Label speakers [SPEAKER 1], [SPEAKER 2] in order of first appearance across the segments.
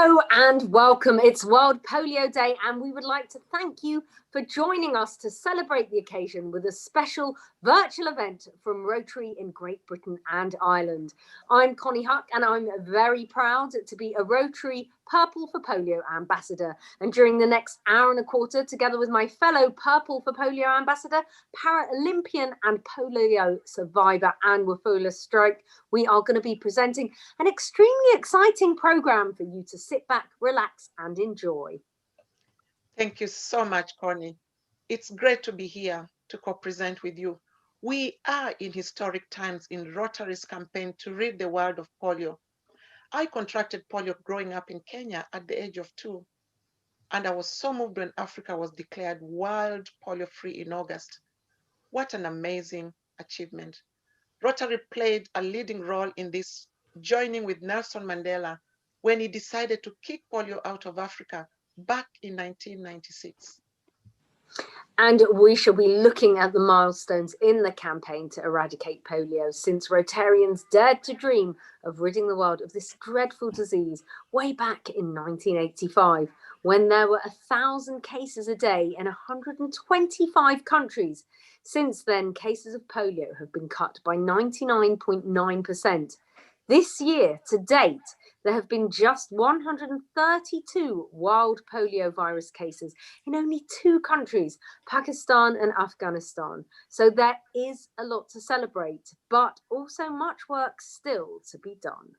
[SPEAKER 1] Hello and welcome. It's World Polio Day and we would like to thank you for joining us to celebrate the occasion with a special virtual event from Rotary in Great Britain and Ireland. I'm Konnie and I'm very proud to be a Rotary Purple for Polio ambassador. And during the next hour and a quarter, together with my fellow Purple for Polio ambassador, Paralympian and polio survivor Anne Wafula Stroke, we are going to be presenting an extremely exciting program for you to sit back, relax and enjoy.
[SPEAKER 2] Thank you so much, Konnie. It's great to be here to co-present with you. We are in historic times in Rotary's campaign to rid the world of polio. I contracted polio growing up in Kenya at the age of 2, and I was so moved when Africa was declared World Polio Free in August. What an amazing achievement. Rotary played a leading role in this, joining with Nelson Mandela when he decided to kick polio out of Africa back in 1996.
[SPEAKER 1] And we shall be looking at the milestones in the campaign to eradicate polio, since Rotarians dared to dream of ridding the world of this dreadful disease way back in 1985, when there were 1,000 cases a day in 125 countries. Since then, cases of polio have been cut by 99.9%. This year, to date, there have been just 132 wild polio virus cases in only 2 countries, Pakistan and Afghanistan. So there is a lot to celebrate, but also much work still to be done.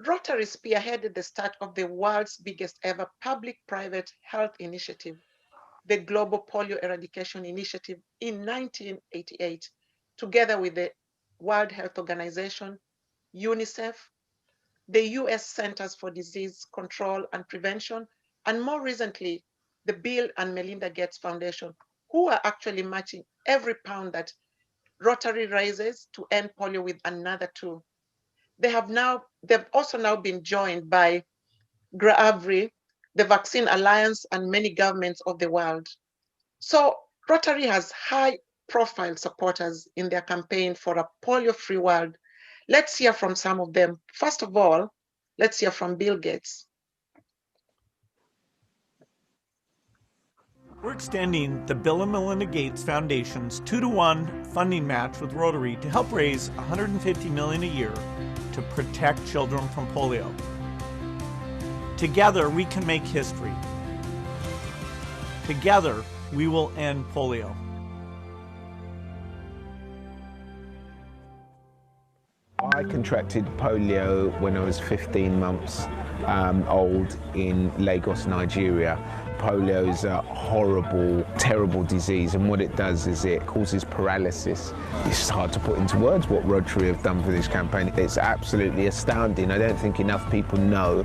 [SPEAKER 2] Rotary spearheaded the start of the world's biggest ever public-private health initiative, the Global Polio Eradication Initiative, in 1988, together with the World Health Organization, UNICEF, the US Centers for Disease Control and Prevention, and more recently, the Bill and Melinda Gates Foundation, who are actually matching every pound that Rotary raises to end polio with another 2. They've also now been joined by Rotary, the Vaccine Alliance, and many governments of the world. So Rotary has high-profile supporters in their campaign for a polio-free world. Let's hear from some of them. First of all, let's hear from Bill Gates.
[SPEAKER 3] We're extending the Bill and Melinda Gates Foundation's 2-to-1 funding match with Rotary to help raise $150 million a year to protect children from polio. Together, we can make history. Together, we will end polio.
[SPEAKER 4] I contracted polio when I was 15 months old in Lagos, Nigeria. Polio is a horrible, terrible disease, and what it does is it causes paralysis. It's hard to put into words what Rotary have done for this campaign. It's absolutely astounding. I don't think enough people know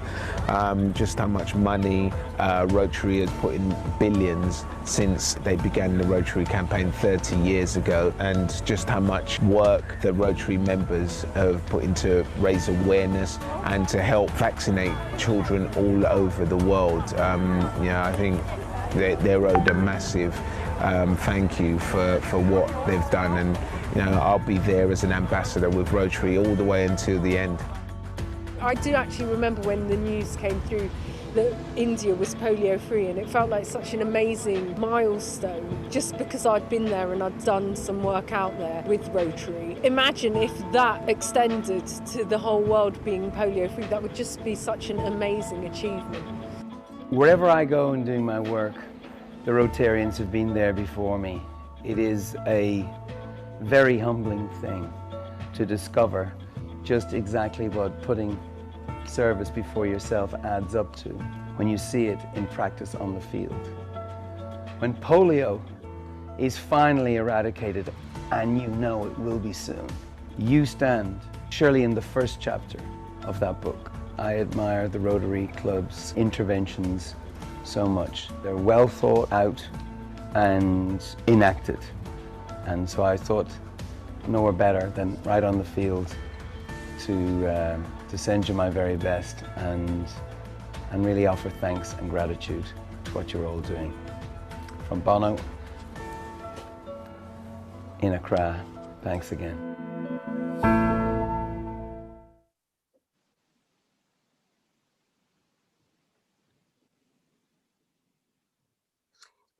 [SPEAKER 4] just how much money Rotary has put in, billions, since they began the Rotary campaign 30 years ago, and just how much work the Rotary members have put into raise awareness and to help vaccinate children all over the world. I think they're owed a massive thank you for what they've done, and I'll be there as an ambassador with Rotary all the way until the end.
[SPEAKER 5] I do actually remember when the news came through that India was polio free, and it felt like such an amazing milestone just because I'd been there and I'd done some work out there with Rotary. Imagine if that extended to the whole world being polio free. That would just be such an amazing achievement.
[SPEAKER 6] Wherever I go in doing my work, the Rotarians have been there before me. It is a very humbling thing to discover just exactly what putting service before yourself adds up to when you see it in practice on the field. When polio is finally eradicated, and you know it will be soon, you stand surely in the first chapter of that book. I admire the Rotary Club's interventions so much. They're well thought out and enacted. And so I thought nowhere better than right on the field to send you my very best and really offer thanks and gratitude to what you're all doing. From Bono in Accra, thanks again.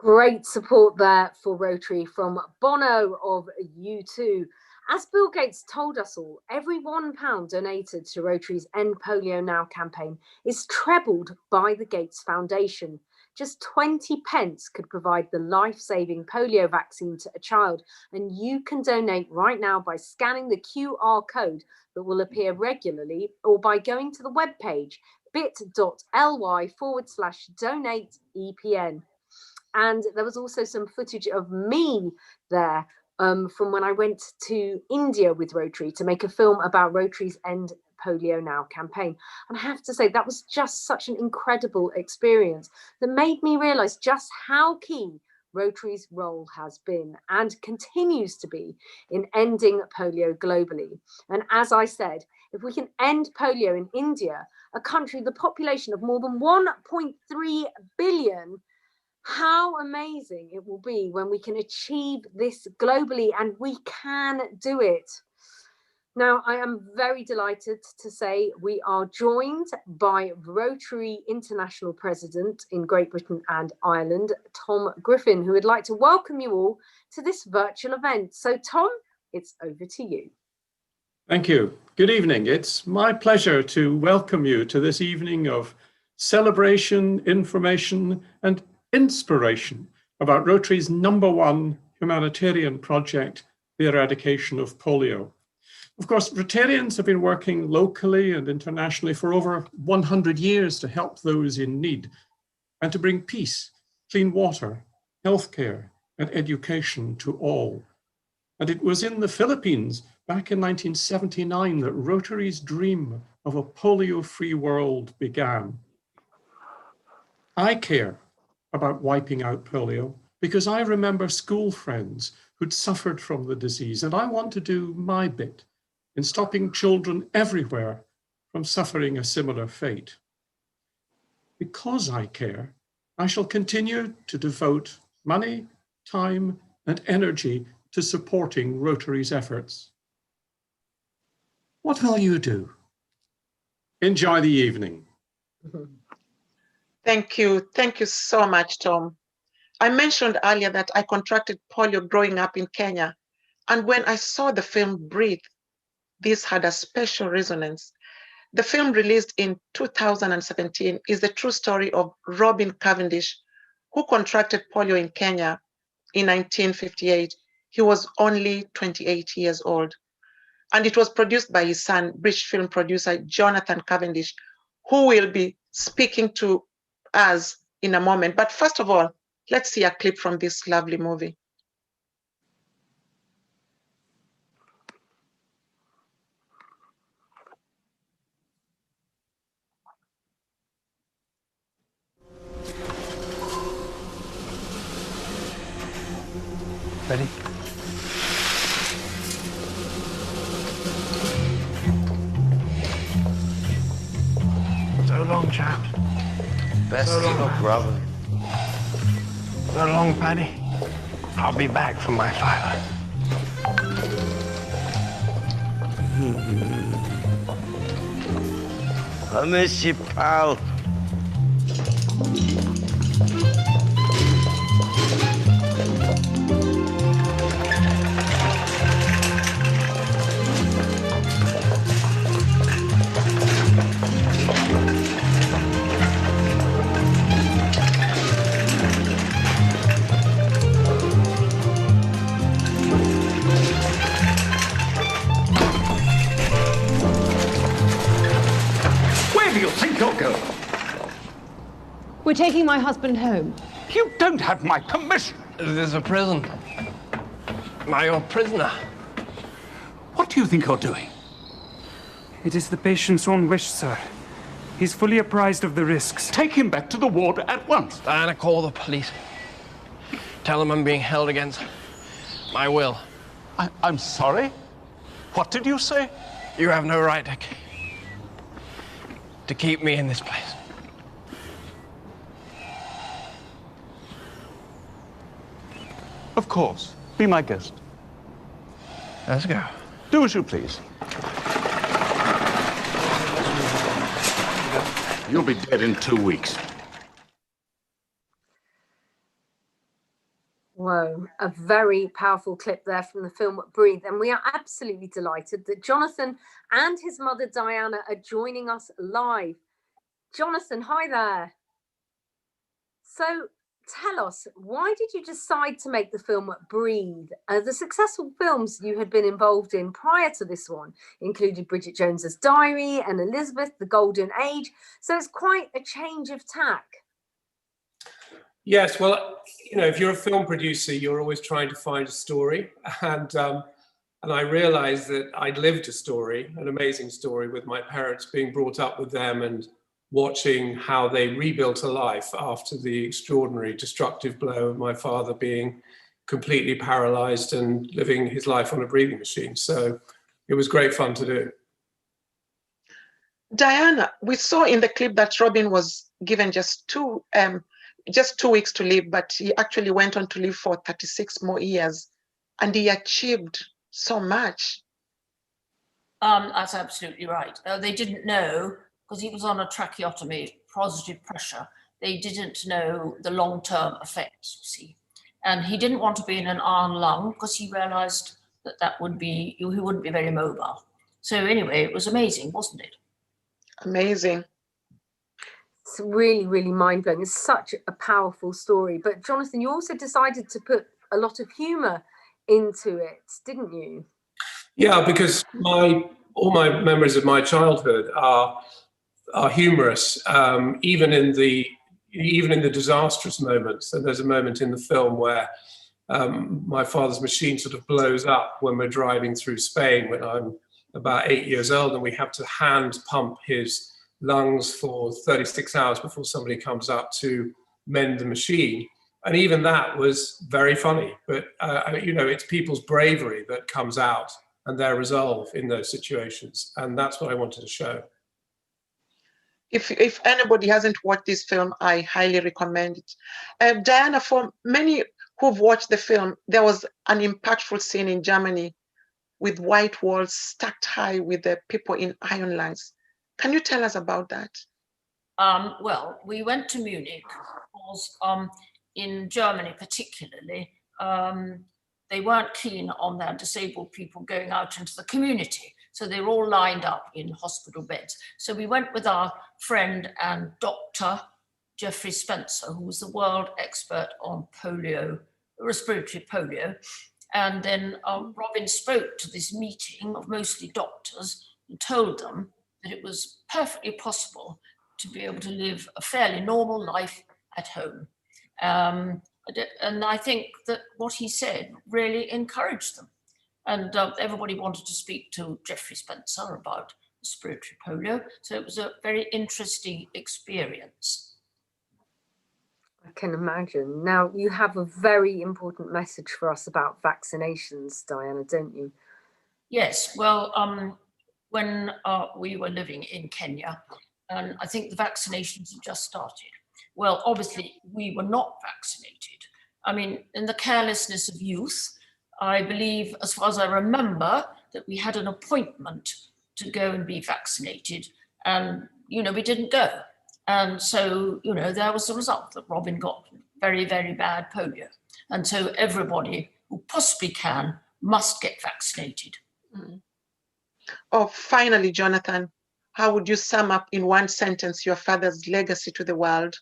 [SPEAKER 1] Great support there for Rotary from Bono of U2. As Bill Gates told us all, every £1 donated to Rotary's End Polio Now campaign is trebled by the Gates Foundation. Just 20 pence could provide the life-saving polio vaccine to a child, and you can donate right now by scanning the QR code that will appear regularly or by going to the webpage bit.ly/donate-EPN. And there was also some footage of me there from when I went to India with Rotary to make a film about Rotary's End Polio Now campaign. And I have to say, that was just such an incredible experience that made me realise just how key Rotary's role has been and continues to be in ending polio globally. And as I said, if we can end polio in India, a country with a population of more than 1.3 billion, how amazing it will be when we can achieve this globally, and we can do it. Now, I am very delighted to say we are joined by Rotary International President in Great Britain and Ireland, Tom Griffin, who would like to welcome you all to this virtual event. So, Tom, it's over to you.
[SPEAKER 7] Thank you. Good evening. It's my pleasure to welcome you to this evening of celebration, information, and inspiration about Rotary's #1 humanitarian project, the eradication of polio. Of course, Rotarians have been working locally and internationally for over 100 years to help those in need and to bring peace, clean water, healthcare, and education to all. And it was in the Philippines back in 1979 that Rotary's dream of a polio-free world began. I care about wiping out polio because I remember school friends who'd suffered from the disease, and I want to do my bit in stopping children everywhere from suffering a similar fate. Because I care, I shall continue to devote money, time, and energy to supporting Rotary's efforts. What will you do? Enjoy the evening.
[SPEAKER 2] Thank you. Thank you so much, Tom. I mentioned earlier that I contracted polio growing up in Kenya. And when I saw the film Breathe, this had a special resonance. The film, released in 2017, is the true story of Robin Cavendish, who contracted polio in Kenya in 1958. He was only 28 years old. And it was produced by his son, British film producer Jonathan Cavendish, who will be speaking to us in a moment. But first of all, let's see a clip from this lovely movie.
[SPEAKER 8] Ready? So long, chaps.
[SPEAKER 9] Best
[SPEAKER 8] So long,
[SPEAKER 9] of luck, Robin.
[SPEAKER 8] So long, Paddy. I'll be back for my fiver.
[SPEAKER 9] I miss you, pal.
[SPEAKER 10] Where do you think you're going?
[SPEAKER 11] We're taking my husband home.
[SPEAKER 10] You don't have my permission.
[SPEAKER 8] There's a prison. Am I your prisoner?
[SPEAKER 10] What do you think you're doing?
[SPEAKER 12] It is the patient's own wish, sir. He's fully apprised of the risks.
[SPEAKER 10] Take him back to the ward at once.
[SPEAKER 8] Diana, call the police. Tell them I'm being held against my will.
[SPEAKER 10] I'm sorry? What did you say?
[SPEAKER 8] You have no right to keep me in this place.
[SPEAKER 10] Of course. Be my guest.
[SPEAKER 8] Let's go.
[SPEAKER 10] Do as you please. You'll be dead in 2 weeks.
[SPEAKER 1] Whoa, a very powerful clip there from the film Breathe. And we are absolutely delighted that Jonathan and his mother Diana are joining us live. Jonathan, hi there. So tell us, why did you decide to make the film Breathe? The successful films you had been involved in prior to this one included Bridget Jones's Diary and Elizabeth, The Golden Age. So it's quite a change of tack.
[SPEAKER 13] Yes, well, you know, if you're a film producer, you're always trying to find a story. And I realized that I'd lived a story, an amazing story, with my parents, being brought up with them and watching how they rebuilt a life after the extraordinary destructive blow of my father being completely paralyzed and living his life on a breathing machine. So it was great fun to do.
[SPEAKER 2] Diana, we saw in the clip that Robin was given just 2 weeks to live, but he actually went on to live for 36 more years, and he achieved so much.
[SPEAKER 14] That's absolutely right. They didn't know, because he was on a tracheotomy, positive pressure. They didn't know the long-term effects, you see. And he didn't want to be in an iron lung because he realized that would be, he wouldn't be very mobile. So anyway, it was amazing, wasn't it?
[SPEAKER 2] Amazing.
[SPEAKER 1] It's really, really mind-blowing. It's such a powerful story. But Jonathan, you also decided to put a lot of humor into it, didn't you?
[SPEAKER 13] Yeah, because all my memories of my childhood are humorous, even in the disastrous moments. And there's a moment in the film where my father's machine sort of blows up when we're driving through Spain when I'm about 8 years old, and we have to hand pump his lungs for 36 hours before somebody comes up to mend the machine. And even that was very funny. But, you know, it's people's bravery that comes out and their resolve in those situations. And that's what I wanted to show.
[SPEAKER 2] If anybody hasn't watched this film, I highly recommend it. Diana, for many who've watched the film, there was an impactful scene in Germany with white walls stacked high with the people in iron lungs. Can you tell us about that?
[SPEAKER 14] Well, we went to Munich because in Germany particularly, they weren't keen on their disabled people going out into the community. So they were all lined up in hospital beds. So we went with our friend and doctor, Jeffrey Spencer, who was the world expert on polio, respiratory polio. And then Robin spoke to this meeting of mostly doctors and told them that it was perfectly possible to be able to live a fairly normal life at home. And I think that what he said really encouraged them. And everybody wanted to speak to Jeffrey Spencer about respiratory polio. So it was a very interesting experience.
[SPEAKER 1] I can imagine. Now, you have a very important message for us about vaccinations, Diana, don't you?
[SPEAKER 14] Yes, well, when we were living in Kenya, and I think the vaccinations had just started. Well, obviously, we were not vaccinated. I mean, in the carelessness of youth, I believe, as far as I remember, that we had an appointment to go and be vaccinated, and, you know, we didn't go. And so, you know, there was the result that Robin got very, very bad polio. And so everybody who possibly can must get vaccinated.
[SPEAKER 2] Mm. Oh, finally, Jonathan, how would you sum up in one sentence your father's legacy to the world?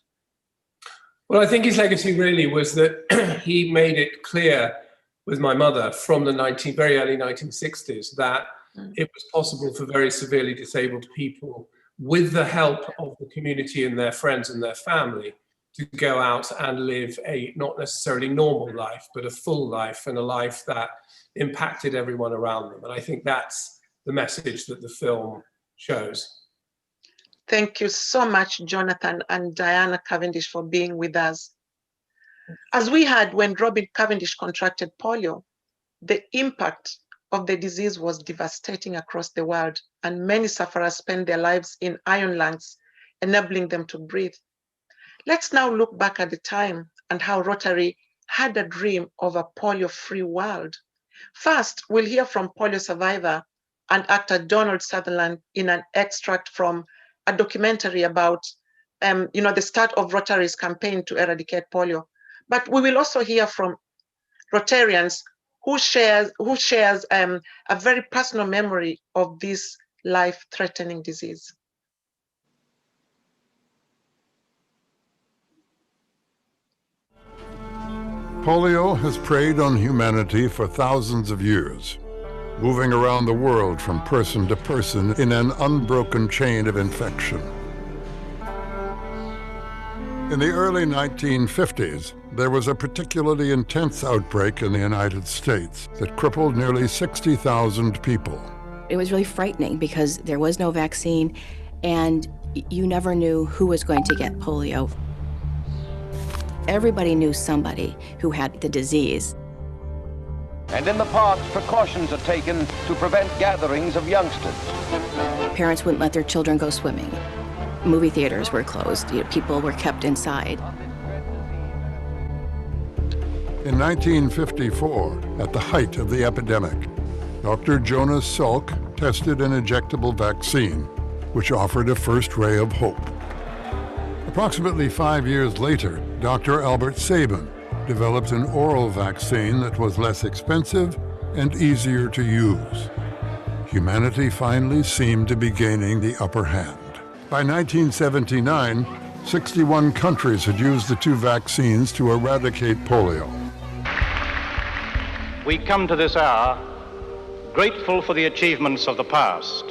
[SPEAKER 13] Well, I think his legacy really was that he made it clear with my mother from the very early 1960s that it was possible for very severely disabled people, with the help of the community and their friends and their family, to go out and live a not necessarily normal life, but a full life, and a life that impacted everyone around them. And I think that's the message that the film shows.
[SPEAKER 2] Thank you so much, Jonathan and Diana Cavendish, for being with us. As we heard, when Robin Cavendish contracted polio, the impact of the disease was devastating across the world, and many sufferers spent their lives in iron lungs, enabling them to breathe. Let's now look back at the time and how Rotary had a dream of a polio-free world. First, we'll hear from polio survivor and actor Donald Sutherland in an extract from a documentary about the start of Rotary's campaign to eradicate polio. But we will also hear from Rotarians who shares a very personal memory of this life-threatening disease.
[SPEAKER 15] Polio has preyed on humanity for thousands of years, moving around the world from person to person in an unbroken chain of infection. In the early 1950s, there was a particularly intense outbreak in the United States that crippled nearly 60,000 people.
[SPEAKER 16] It was really frightening because there was no vaccine and you never knew who was going to get polio. Everybody knew somebody who had the disease.
[SPEAKER 17] And in the parks, precautions are taken to prevent gatherings of youngsters.
[SPEAKER 16] Parents wouldn't let their children go swimming. Movie theaters were closed. People were kept inside.
[SPEAKER 15] In 1954, at the height of the epidemic, Dr. Jonas Salk tested an injectable vaccine, which offered a first ray of hope. Approximately 5 years later, Dr. Albert Sabin developed an oral vaccine that was less expensive and easier to use. Humanity finally seemed to be gaining the upper hand. By 1979, 61 countries had used the two vaccines to eradicate polio.
[SPEAKER 18] We come to this hour grateful for the achievements of the past.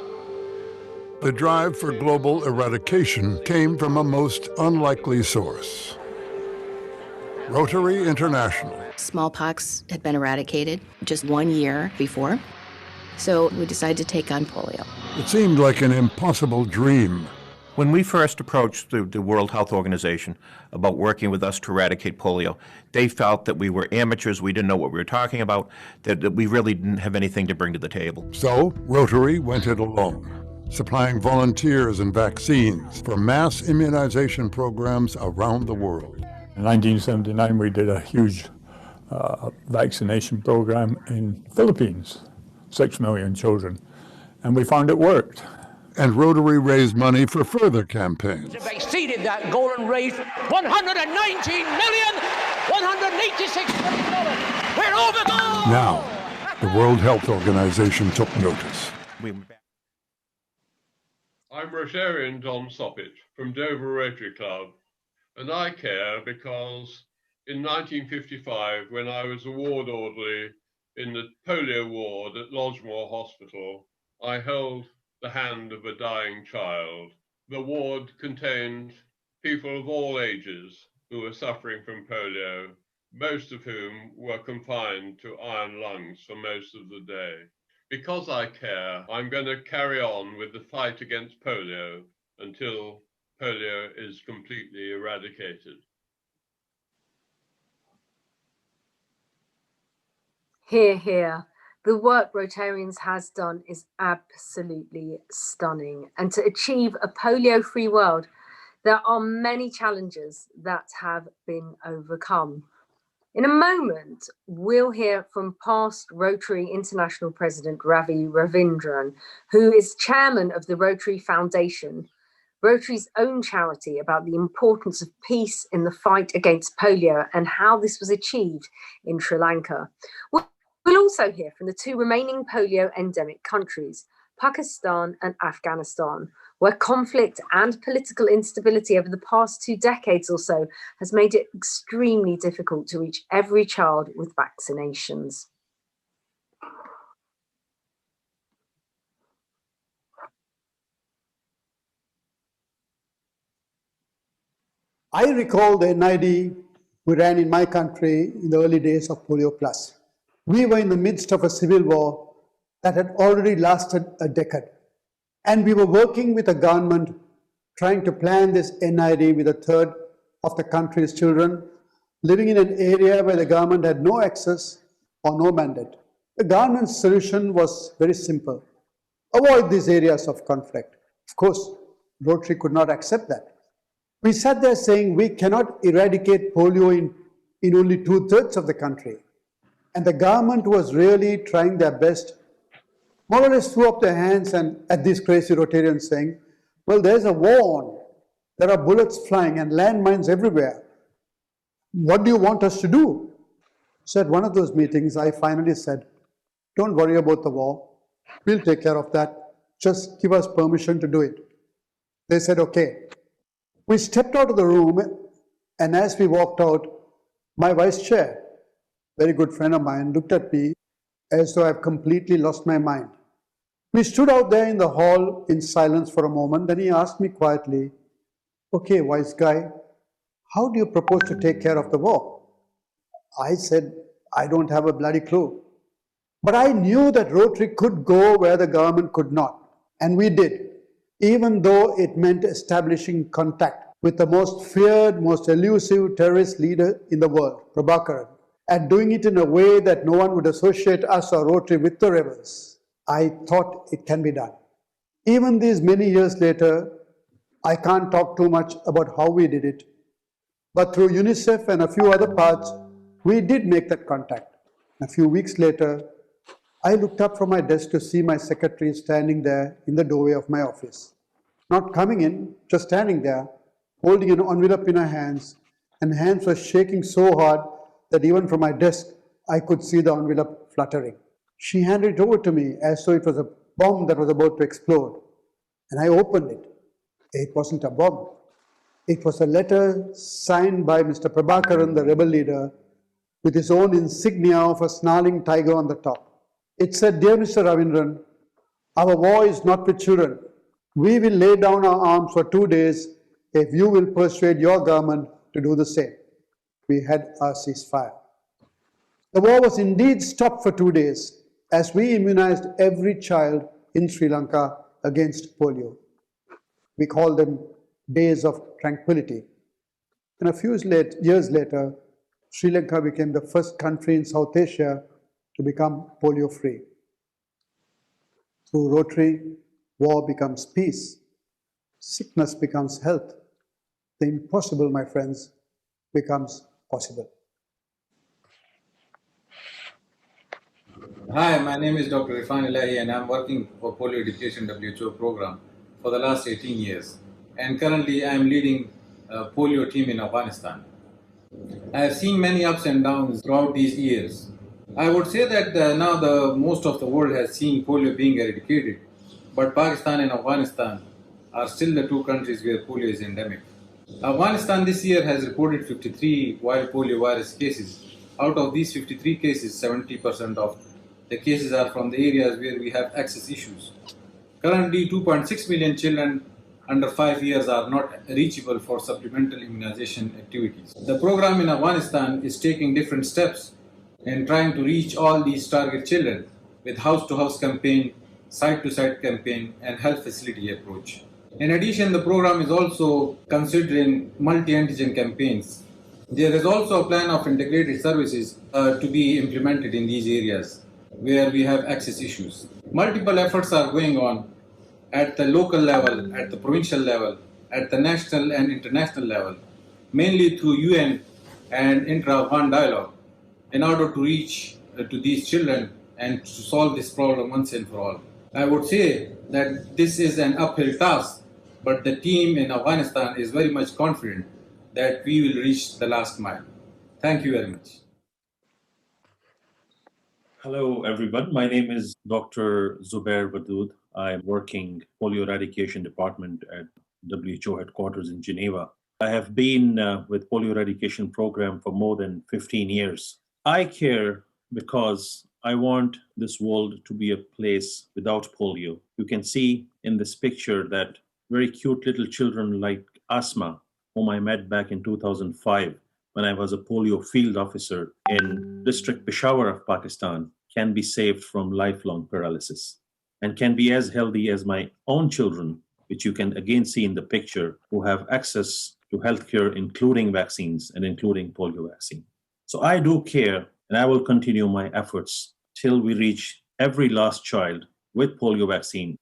[SPEAKER 15] The drive for global eradication came from a most unlikely source. Rotary International.
[SPEAKER 16] Smallpox had been eradicated just 1 year before, so we decided to take on polio.
[SPEAKER 15] It seemed like an impossible dream.
[SPEAKER 3] When we first approached the World Health Organization about working with us to eradicate polio, they felt that we were amateurs, we didn't know what we were talking about, that we really didn't have anything to bring to the table.
[SPEAKER 15] So Rotary went it alone, supplying volunteers and vaccines for mass immunization programs around the world.
[SPEAKER 19] In 1979, we did a huge vaccination program in the Philippines, 6 million children, and we found it worked.
[SPEAKER 15] And Rotary raised money for further campaigns.
[SPEAKER 17] They exceeded that goal and raised $119,186 million. We're over the goal!
[SPEAKER 15] Now, the World Health Organization took notice.
[SPEAKER 20] I'm Rotarian Don Soppich from Dover Rotary Club, and I care because in 1955, when I was a ward orderly in the polio ward at Lodgemore Hospital, I held the hand of a dying child. The ward contained people of all ages who were suffering from polio, most of whom were confined to iron lungs for most of the day. Because I care, I'm going to carry on with the fight against polio until polio is completely eradicated.
[SPEAKER 1] Hear, hear. The work Rotarians has done is absolutely stunning. And to achieve a polio-free world, there are many challenges that have been overcome. In a moment, we'll hear from past Rotary International President Ravi Ravindran, who is chairman of the Rotary Foundation, Rotary's own charity, about the importance of peace in the fight against polio and how this was achieved in Sri Lanka. We'll also hear from the two remaining polio endemic countries, Pakistan and Afghanistan, where conflict and political instability over the past 2 decades or so has made it extremely difficult to reach every child with vaccinations.
[SPEAKER 21] I recall the NID we ran in my country in the early days of Polio Plus. We were in the midst of a civil war that had already lasted a decade. And we were working with the government trying to plan this NID with a third of the country's children living in an area where the government had no access or no mandate. The government's solution was very simple. Avoid these areas of conflict. Of course, Rotary could not accept that. We sat there saying we cannot eradicate polio in only 2/3 of the country. And the government was really trying their best, more or less threw up their hands and at these crazy Rotarians saying, well, there's a war on. There are bullets flying and landmines everywhere. What do you want us to do? So at one of those meetings, I finally said, don't worry about the war. We'll take care of that. Just give us permission to do it. They said, okay. We stepped out of the room, and as we walked out, my vice chair, very good friend of mine, looked at me as though I've completely lost my mind. We stood out there in the hall in silence for a moment. Then he asked me quietly, okay, wise guy, how do you propose to take care of the war? I said, I don't have a bloody clue. But I knew that Rotary could go where the government could not. And we did, even though it meant establishing contact with the most feared, most elusive terrorist leader in the world, Prabhakaran, and doing it in a way that no one would associate us or Rotary with the rebels. I thought it can be done. Even these many years later, I can't talk too much about how we did it. But through UNICEF and a few other parts, we did make that contact. A few weeks later, I looked up from my desk to see my secretary standing there in the doorway of my office. Not coming in, just standing there, holding an envelope in her hands, and hands were shaking so hard that even from my desk, I could see the envelope fluttering. She handed it over to me as though it was a bomb that was about to explode. And I opened it. It wasn't a bomb. It was a letter signed by Mr. Prabhakaran, the rebel leader, with his own insignia of a snarling tiger on the top. It said, Dear Mr. Ravindran, our war is not with children. We will lay down our arms for 2 days if you will persuade your government to do the same. We had our ceasefire. The war was indeed stopped for 2 days as we immunized every child in Sri Lanka against polio. We called them days of tranquility. And a few years later, Sri Lanka became the first country in South Asia to become polio-free. Through Rotary, war becomes peace. Sickness becomes health. The impossible, my friends, becomes possible.
[SPEAKER 4] Hi, my name is Dr. Irfan Elahi and I'm working for Polio Eradication WHO program for the last 18 years. And currently I am leading a polio team in Afghanistan. I have seen many ups and downs throughout these years. I would say that now most of the world has seen polio being eradicated, but Pakistan and Afghanistan are still the two countries where polio is endemic. Afghanistan this year has reported 53 wild polio virus cases. Out of these 53 cases, 70% of the cases are from the areas where we have access issues. Currently, 2.6 million children under 5 years are not reachable for supplemental immunization activities. The program in Afghanistan is taking different steps in trying to reach all these target children with house-to-house campaign, site-to-site campaign, and health facility approach. In addition, the program is also considering multi-antigen campaigns. There is also a plan of integrated services to be implemented in these areas where we have access issues. Multiple efforts are going on at the local level, at the provincial level, at the national and international level, mainly through UN and intra-Afghan dialogue, in order to reach to these children and to solve this problem once and for all. I would say that this is an uphill task, but the team in Afghanistan is very much confident that we will reach the last mile. Thank you very much.
[SPEAKER 22] Hello, everyone. My name is Dr. Zubair Wadood. I'm working polio eradication department at WHO headquarters in Geneva. I have been with polio eradication program for more than 15 years. I care because I want this world to be a place without polio. You can see in this picture that very cute little children like Asma, whom I met back in 2005, when I was a polio field officer in district Peshawar of Pakistan, can be saved from lifelong paralysis and can be as healthy as my own children, which you can again see in the picture, who have access to healthcare, including vaccines and including polio vaccine. So I do care, and I will continue my efforts till we reach every last child with polio vaccine.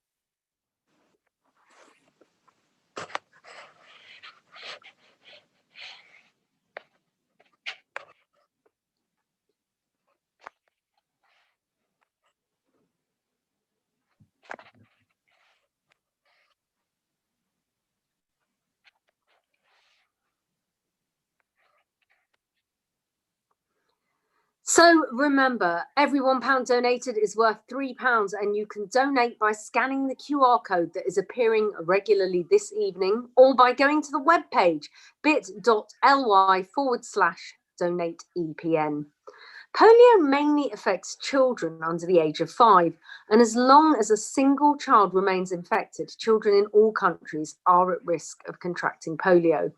[SPEAKER 1] So remember, every £1 donated is worth £3, and you can donate by scanning the QR code that is appearing regularly this evening, or by going to the webpage bit.ly/donate-EPN. Polio mainly affects children under the age of 5, and as long as a single child remains infected, children in all countries are at risk of contracting polio.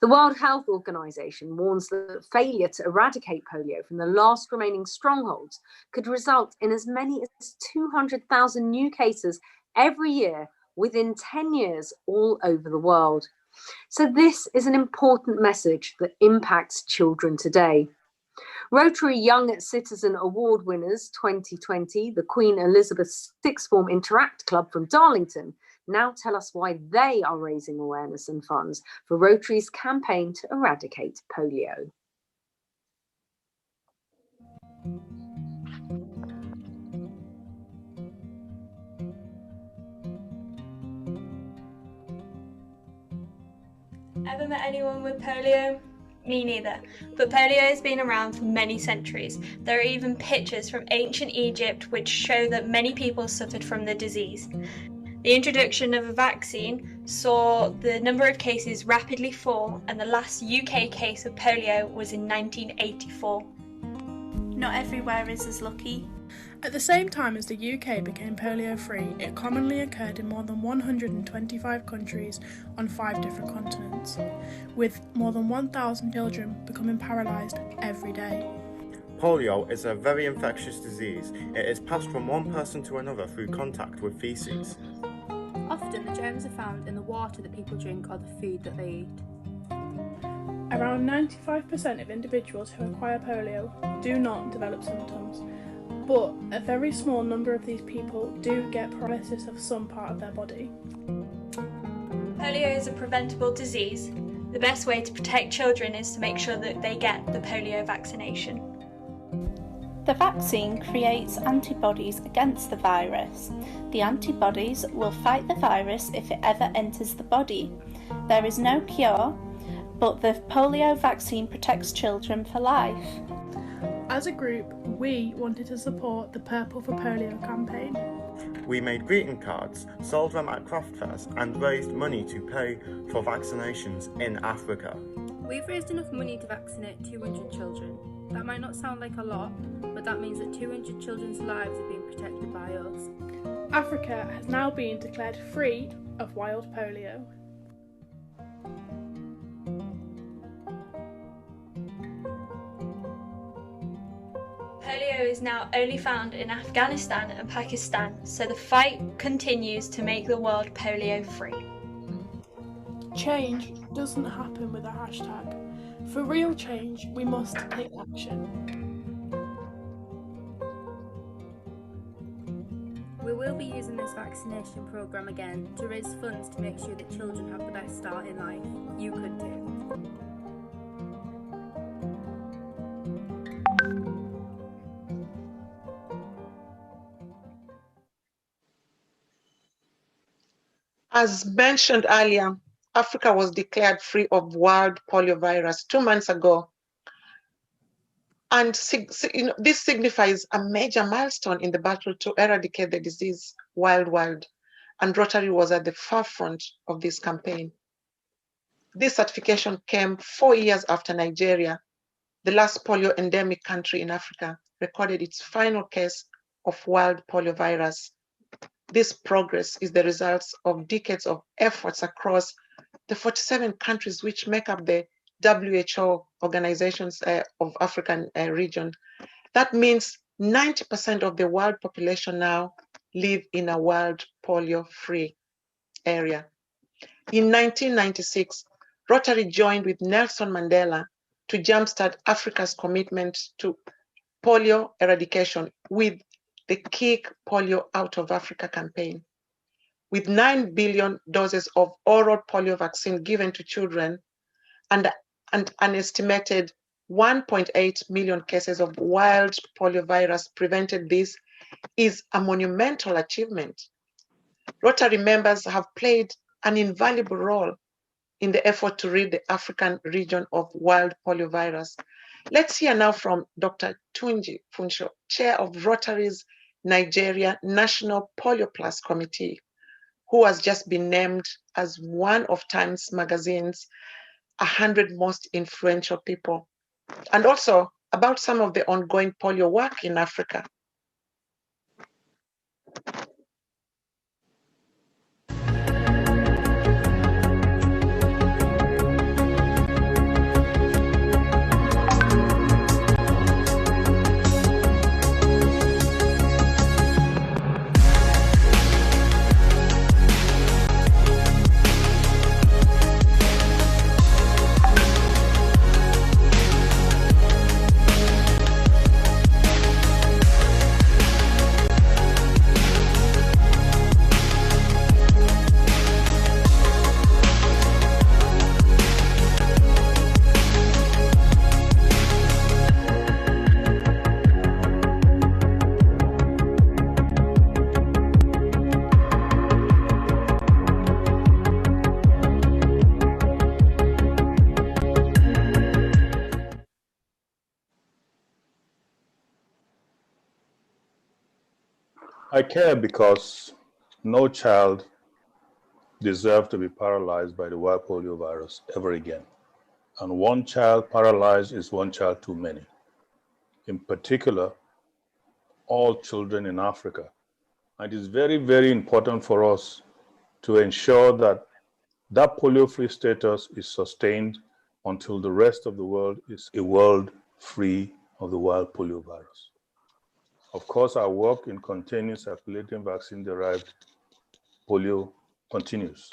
[SPEAKER 1] The World Health Organization warns that failure to eradicate polio from the last remaining strongholds could result in as many as 200,000 new cases every year within 10 years all over the world. So this is an important message that impacts children today. Rotary Young Citizen Award winners 2020, the Queen Elizabeth Sixth Form Interact Club from Darlington, now tell us why they are raising awareness and funds for Rotary's campaign to eradicate polio.
[SPEAKER 5] Ever met anyone with polio? Me neither, but polio has been around for many centuries. There are even pictures from ancient Egypt which show that many people suffered from the disease. The introduction of a vaccine saw the number of cases rapidly fall, and the last UK case of polio was in 1984.
[SPEAKER 6] Not everywhere is as lucky.
[SPEAKER 23] At the same time as the UK became polio-free, it commonly occurred in more than 125 countries on 5 different continents, with more than 1,000 children becoming paralysed every day.
[SPEAKER 24] Polio is a very infectious disease. It is passed from one person to another through contact with feces.
[SPEAKER 6] Often the germs are found in the water that people drink or the food that they eat.
[SPEAKER 23] Around 95% of individuals who acquire polio do not develop symptoms, but a very small number of these people do get paralysis of some part of their body.
[SPEAKER 5] Polio is a preventable disease. The best way to protect children is to make sure that they get the polio vaccination.
[SPEAKER 6] The vaccine creates antibodies against the virus. The antibodies will fight the virus if it ever enters the body. There is no cure, but the polio vaccine protects children for life.
[SPEAKER 23] As a group, we wanted to support the Purple for Polio campaign.
[SPEAKER 24] We made greeting cards, sold them at craft fairs, and raised money to pay for vaccinations in Africa.
[SPEAKER 6] We've raised enough money to vaccinate 200 children. That might not sound like a lot, but that means that 200 children's lives are being protected by us.
[SPEAKER 23] Africa has now been declared free of wild polio.
[SPEAKER 5] Polio is now only found in Afghanistan and Pakistan, so the fight continues to make the world polio-free.
[SPEAKER 23] Change doesn't happen with a hashtag. For real change, we must take action.
[SPEAKER 6] We will be using this vaccination programme again to raise funds to make sure that children have the best start in life. You could too.
[SPEAKER 2] As mentioned earlier, Africa was declared free of wild poliovirus 2 months ago. And this signifies a major milestone in the battle to eradicate the disease worldwide. And Rotary was at the forefront of this campaign. This certification came 4 years after Nigeria, the last polio endemic country in Africa, recorded its final case of wild poliovirus. This progress is the result of decades of efforts across the 47 countries which make up the WHO organizations of African region. That means 90% of the world population now live in a wild polio-free area. In 1996, Rotary joined with Nelson Mandela to jumpstart Africa's commitment to polio eradication with the Kick Polio Out of Africa campaign. With 9 billion doses of oral polio vaccine given to children and an estimated 1.8 million cases of wild poliovirus prevented, this is a monumental achievement. Rotary members have played an invaluable role in the effort to rid the African region of wild poliovirus. Let's hear now from Dr. Tunji Funsho, Chair of Rotary's Nigeria National Polio Plus Committee, who has just been named as one of Times Magazine's 100 most influential people, and also about some of the ongoing polio work in Africa.
[SPEAKER 7] I care because no child deserves to be paralyzed by the wild polio virus ever again. And one child paralyzed is one child too many. In particular, all children in Africa. And it is very, very important for us to ensure that that polio-free status is sustained until the rest of the world is a world free of the wild polio virus. Of course, our work in containing circulating vaccine-derived polio continues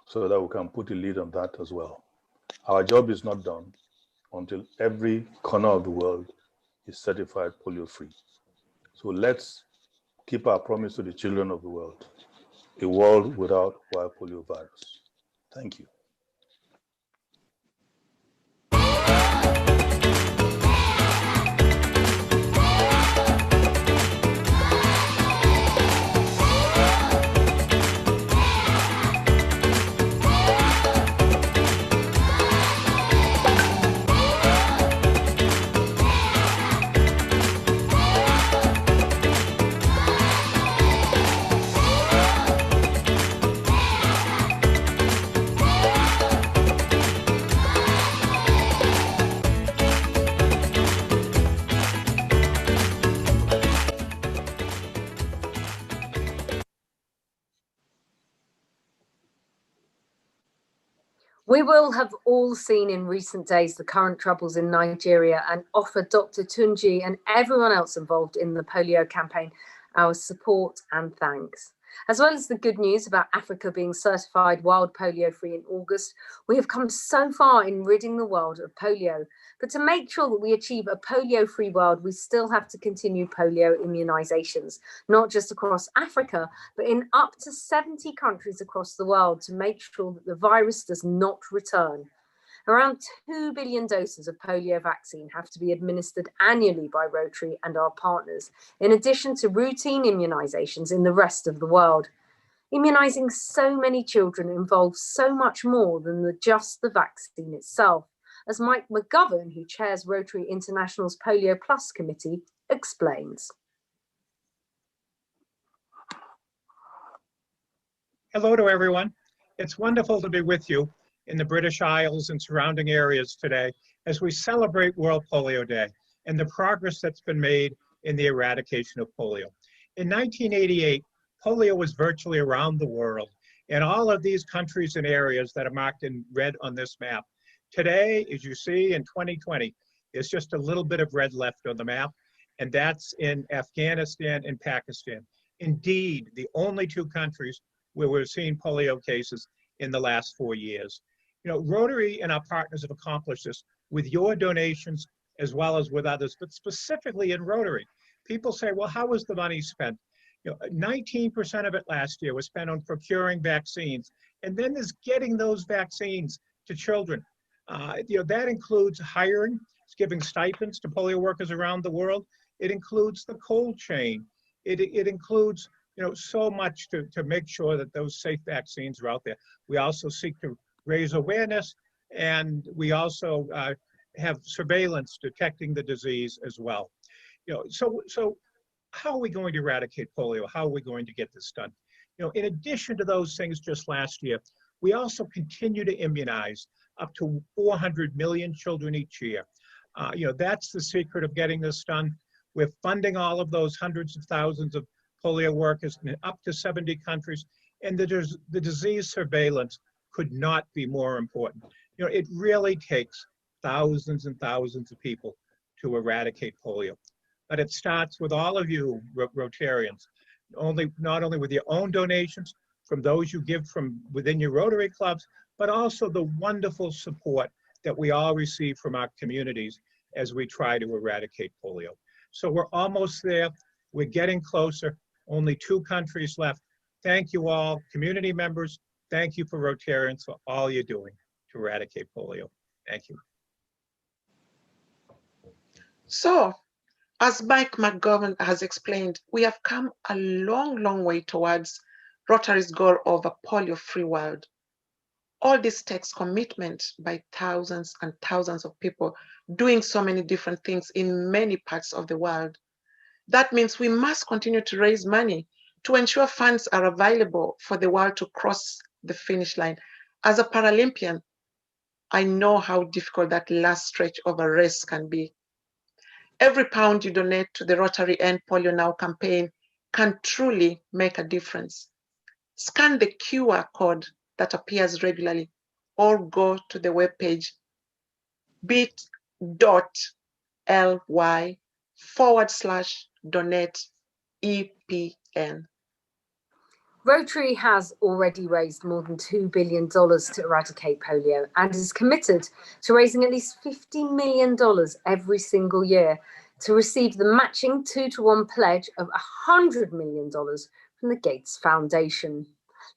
[SPEAKER 7] so that we can put a lead on that as well. Our job is not done until every corner of the world is certified polio-free. So let's keep our promise to the children of the world, a world without wild polio virus. Thank you.
[SPEAKER 1] We will have all seen in recent days the current troubles in Nigeria and offer Dr. Tunji and everyone else involved in the polio campaign our support and thanks. As well as the good news about Africa being certified wild polio free in August, we have come so far in ridding the world of polio. But to make sure that we achieve a polio free world, we still have to continue polio immunisations, not just across Africa, but in up to 70 countries across the world to make sure that the virus does not return. Around 2 billion doses of polio vaccine have to be administered annually by Rotary and our partners, in addition to routine immunisations in the rest of the world. Immunising so many children involves so much more than just the vaccine itself, as Mike McGovern, who chairs Rotary International's Polio Plus Committee, explains.
[SPEAKER 9] Hello to everyone. It's wonderful to be with you in the British Isles and surrounding areas today as we celebrate World Polio Day and the progress that's been made in the eradication of polio. In 1988, polio was virtually around the world in all of these countries and areas that are marked in red on this map. Today, as you see in 2020, there's just a little bit of red left on the map, and that's in Afghanistan and Pakistan. Indeed, the only two countries where we're seeing polio cases in the last 4 years. You know, Rotary and our partners have accomplished this with your donations as well as with others, but specifically in Rotary. People say, well, how was the money spent? You know, 19% of it last year was spent on procuring vaccines, and then there's getting those vaccines to children. You know, that includes hiring, giving stipends to polio workers around the world. It includes the cold chain. It includes, you know, so much to make sure that those safe vaccines are out there. We also seek to raise awareness, and we also have surveillance detecting the disease as well. So how are we going to eradicate polio? How are we going to get this done? In addition to those things just last year, we also continue to immunize up to 400 million children each year. That's the secret of getting this done. We're funding all of those hundreds of thousands of polio workers in up to 70 countries, and the disease surveillance could not be more important. It really takes thousands and thousands of people to eradicate polio. But it starts with all of you Rotarians, not only with your own donations, from those you give from within your Rotary clubs, but also the wonderful support that we all receive from our communities as we try to eradicate polio. So we're almost there. We're getting closer. Only 2 countries left. Thank you all, community members. Thank you for Rotarians for all you're doing to eradicate polio. Thank you.
[SPEAKER 2] So, as Mike McGovern has explained, we have come a long, long way towards Rotary's goal of a polio-free world. All this takes commitment by thousands and thousands of people doing so many different things in many parts of the world. That means we must continue to raise money to ensure funds are available for the world to cross the finish line. As a Paralympian, I know how difficult that last stretch of a race can be. Every pound you donate to the Rotary End Polio Now campaign can truly make a difference. Scan the QR code that appears regularly or go to the webpage bit.ly/donate-EPN.
[SPEAKER 1] Rotary has already raised more than $2 billion to eradicate polio and is committed to raising at least $50 million every single year to receive the matching 2-to-1 pledge of $100 million from the Gates Foundation.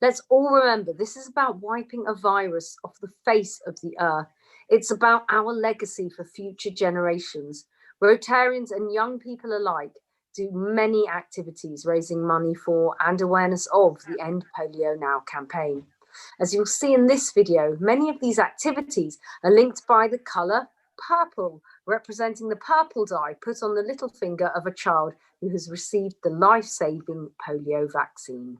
[SPEAKER 1] Let's all remember, this is about wiping a virus off the face of the earth. It's about our legacy for future generations. Rotarians and young people alike do many activities raising money for and awareness of the End Polio Now campaign. As you'll see in this video, many of these activities are linked by the colour purple, representing the purple dye put on the little finger of a child who has received the life-saving polio vaccine.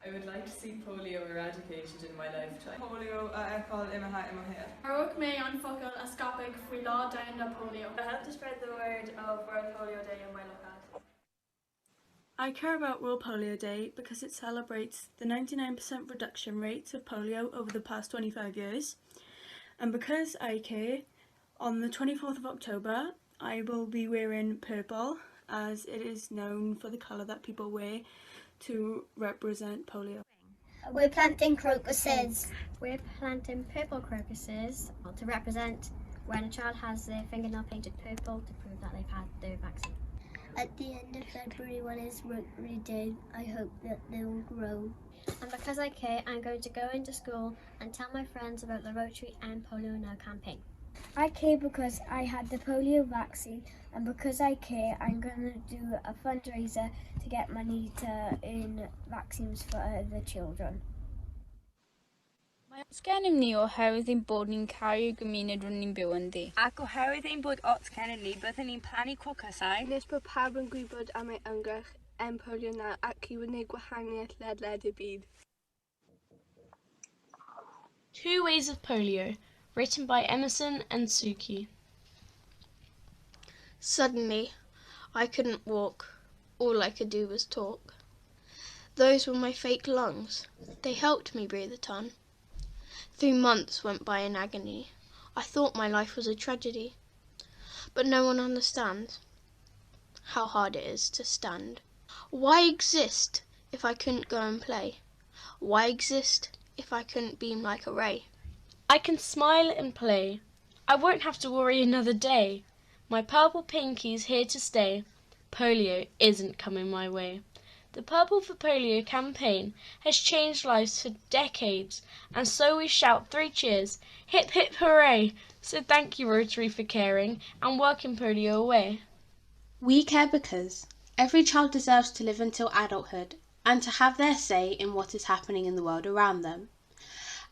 [SPEAKER 8] I would like to see polio eradicated in my lifetime.
[SPEAKER 10] Polio eáil imethe imethe.
[SPEAKER 23] Arug mé an focail a scapig faoi lá down polio.
[SPEAKER 10] I help to spread the word of World Polio Day in my locality.
[SPEAKER 23] I care about World Polio Day because it celebrates the 99% reduction rates of polio over the past 25 years. And because I care, on the 24th of October, I will be wearing purple, as it is known for the colour that people wear to represent polio.
[SPEAKER 11] We're planting crocuses. We're planting purple crocuses to represent when a child has their fingernail painted purple to prove that they've had their vaccine.
[SPEAKER 12] At the end of February, when it's Rotary Day, I hope that they will grow.
[SPEAKER 11] And because I care, I'm going to go into school and tell my friends about the Rotary End Polio Now campaign.
[SPEAKER 12] I care because I had the polio vaccine, and because I care, I'm going to do a fundraiser to get money to earn vaccines for other children.
[SPEAKER 13] Mae os gennym ni oherwydd ein bod ni'n caru gymuned rydyn ni'n byw ynddi.
[SPEAKER 14] Ac oherwydd ein bod ots gennym ni, byddwn ni'n plannu cwcysau.
[SPEAKER 16] Nes bod pawb yn gwybod am ei ymgyrch polio nawr ac i wneud gwahaniaeth ledled i'r byd.
[SPEAKER 18] 2 Ways of Polio, written by Emerson and Suki.
[SPEAKER 25] Suddenly, I couldn't walk. All I could do was talk. Those were my fake lungs. They helped me breathe a ton. 3 months went by in agony. I thought my life was a tragedy. But no one understands how hard it is to stand. Why exist if I couldn't go and play? Why exist if I couldn't beam like a ray?
[SPEAKER 18] I can smile and play. I won't have to worry another day. My purple pinky's here to stay. Polio isn't coming my way. The Purple for Polio campaign has changed lives for decades, and so we shout 3 cheers, hip hip hooray! So thank you Rotary for caring and working polio away.
[SPEAKER 26] We care because every child deserves to live until adulthood and to have their say in what is happening in the world around them.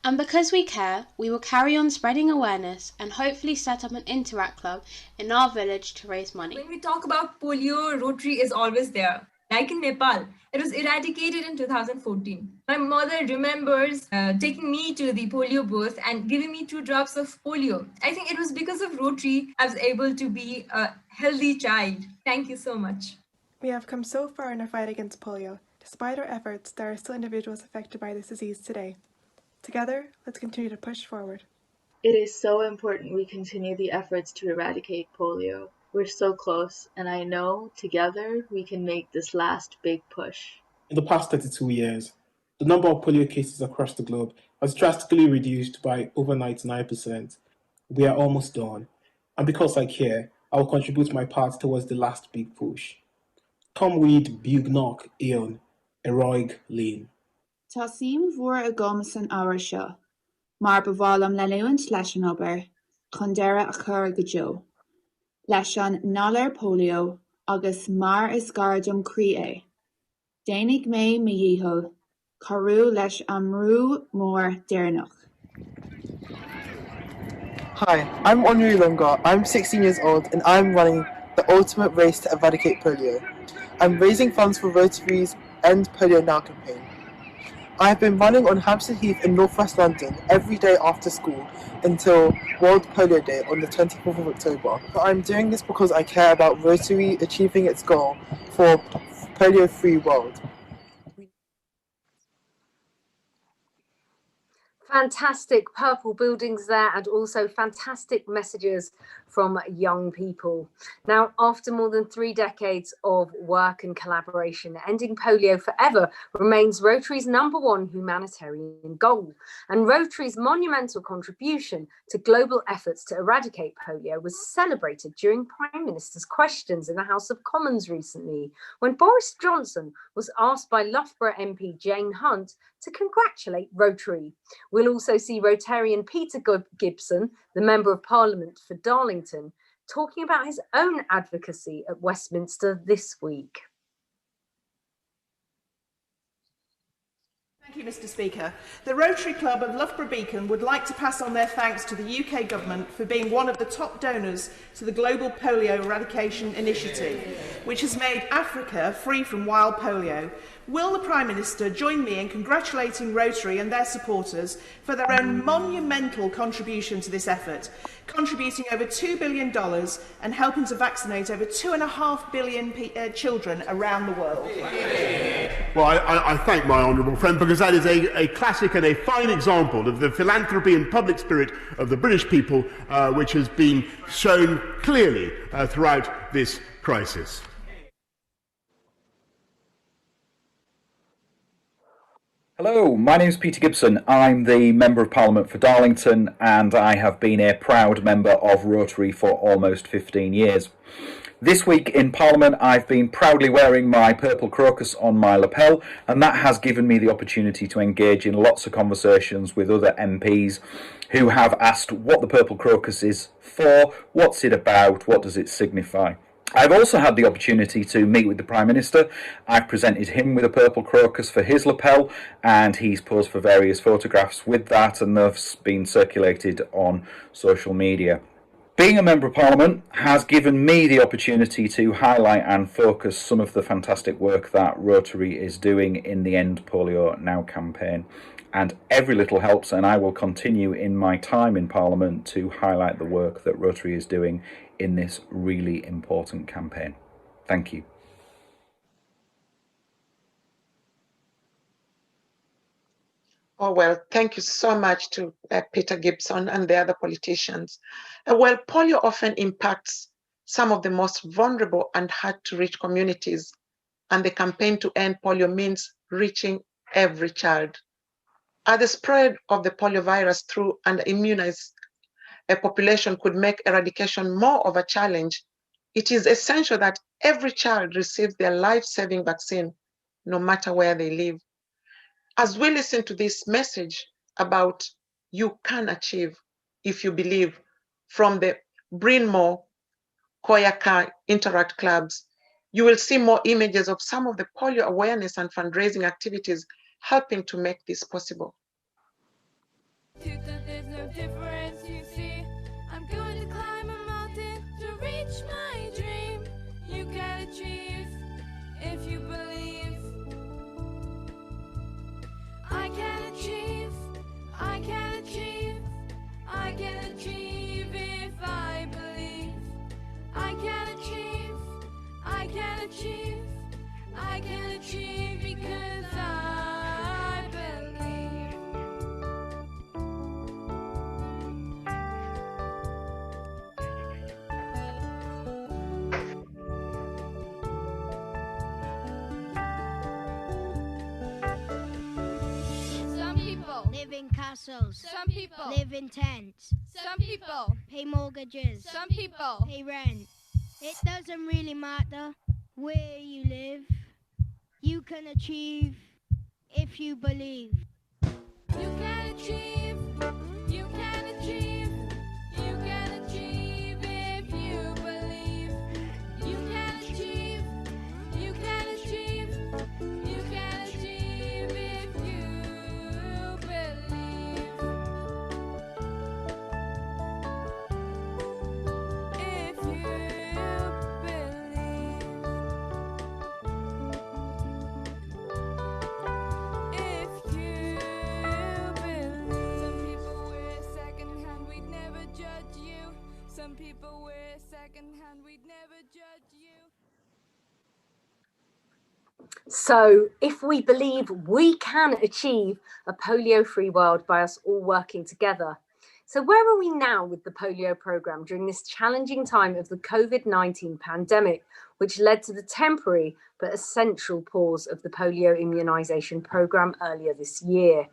[SPEAKER 26] And because we care, we will carry on spreading awareness and hopefully set up an Interact Club in our village to raise money.
[SPEAKER 10] When we talk about polio, Rotary is always there. Like in Nepal, it was eradicated in 2014. My mother remembers taking me to the polio booth and giving me 2 drops of polio. I think it was because of Rotary I was able to be a healthy child. Thank you so much.
[SPEAKER 27] We have come so far in our fight against polio. Despite our efforts, there are still individuals affected by this disease today. Together, let's continue to push forward.
[SPEAKER 28] It is so important we continue the efforts to eradicate polio. We're so close, and I know together we can make this last big push.
[SPEAKER 29] In the past 32 years, the number of polio cases across the globe has drastically reduced by over 99%. We are almost done, and because I care, I will contribute my part towards the last big push. Tom Weed Bugnok Eon, Eroig Lean.
[SPEAKER 30] Tásim mhór a gomas an ára seo, mar bhválam le nuaint leis an obair, chun deireadh a chur go jo. Leis an nálar polio agus mar is gardam crí é. Déananig mé mi dhíthol, carú leis an mrú mór déirnach.
[SPEAKER 31] Hi, I'm Onri Lunga. I'm 16 years old and I'm running the ultimate race to eradicate polio. I'm raising funds for Rotary's End Polio Now campaign. I have been running on Hampstead Heath in northwest London every day after school until World Polio Day on the 24th of October. But I'm doing this because I care about Rotary achieving its goal for polio-free world.
[SPEAKER 1] Fantastic purple buildings there, and also fantastic messages from young people. Now, after more than 3 decades of work and collaboration, ending polio forever remains Rotary's #1 humanitarian goal. And Rotary's monumental contribution to global efforts to eradicate polio was celebrated during Prime Minister's questions in the House of Commons recently, when Boris Johnson was asked by Loughborough MP Jane Hunt to congratulate Rotary. We'll also see Rotarian Peter Gibson, the Member of Parliament for Darlington, talking about his own advocacy at Westminster this week.
[SPEAKER 32] Thank you, Mr. Speaker. The Rotary Club of Loughborough Beacon would like to pass on their thanks to the UK Government for being one of the top donors to the Global Polio Eradication Initiative, which has made Africa free from wild polio. Will the Prime Minister join me in congratulating Rotary and their supporters for their own monumental contribution to this effort, contributing over $2 billion and helping to vaccinate over 2.5 billion children around the world?
[SPEAKER 33] Well, I thank my honourable friend, because that is a classic and a fine example of the philanthropy and public spirit of the British people, which has been shown clearly throughout this crisis.
[SPEAKER 34] Hello, my name is Peter Gibson. I'm the Member of Parliament for Darlington, and I have been a proud member of Rotary for almost 15 years. This week in Parliament, I've been proudly wearing my purple crocus on my lapel, and that has given me the opportunity to engage in lots of conversations with other MPs who have asked what the purple crocus is for, what's it about, what does it signify. I've also had the opportunity to meet with the Prime Minister. I've presented him with a purple crocus for his lapel, and he's posed for various photographs with that, and they've been circulated on social media. Being a Member of Parliament has given me the opportunity to highlight and focus some of the fantastic work that Rotary is doing in the End Polio Now campaign. And every little helps, and I will continue in my time in Parliament to highlight the work that Rotary is doing in this really important campaign. Thank you.
[SPEAKER 2] Oh, well, thank you so much to Peter Gibson and the other politicians. Well, polio often impacts some of the most vulnerable and hard-to-reach communities, and the campaign to end polio means reaching every child. As the spread of the polio virus through an immunized population could make eradication more of a challenge, it is essential that every child receives their life-saving vaccine, no matter where they live. As we listen to this message about you can achieve if you believe from the Bryn Mawr, Koyaka Interact clubs, you will see more images of some of the polio awareness and fundraising activities helping to make this possible.
[SPEAKER 3] There's no difference, you see. I'm going to climb a mountain to reach my dream. You can achieve if you believe. I can achieve, I can achieve, I can achieve if I believe. I can achieve, I can achieve, I can achieve because I believe. Some people live in castles. Some people live in tents. Some people pay mortgages. Some people pay rent. It doesn't really matter where you live. You can achieve if you believe. You can achieve. You can achieve. You can achieve if you believe. You can achieve. You can achieve. You can achieve if you believe. If you believe. If you believe. Some people wear secondhand, we'd never judge you. Some people wear secondhand, we'd never judge you.
[SPEAKER 1] So if we believe we can achieve a polio-free world by us all working together. So where are we now with the polio programme during this challenging time of the COVID-19 pandemic, which led to the temporary but essential pause of the polio immunisation programme earlier this year?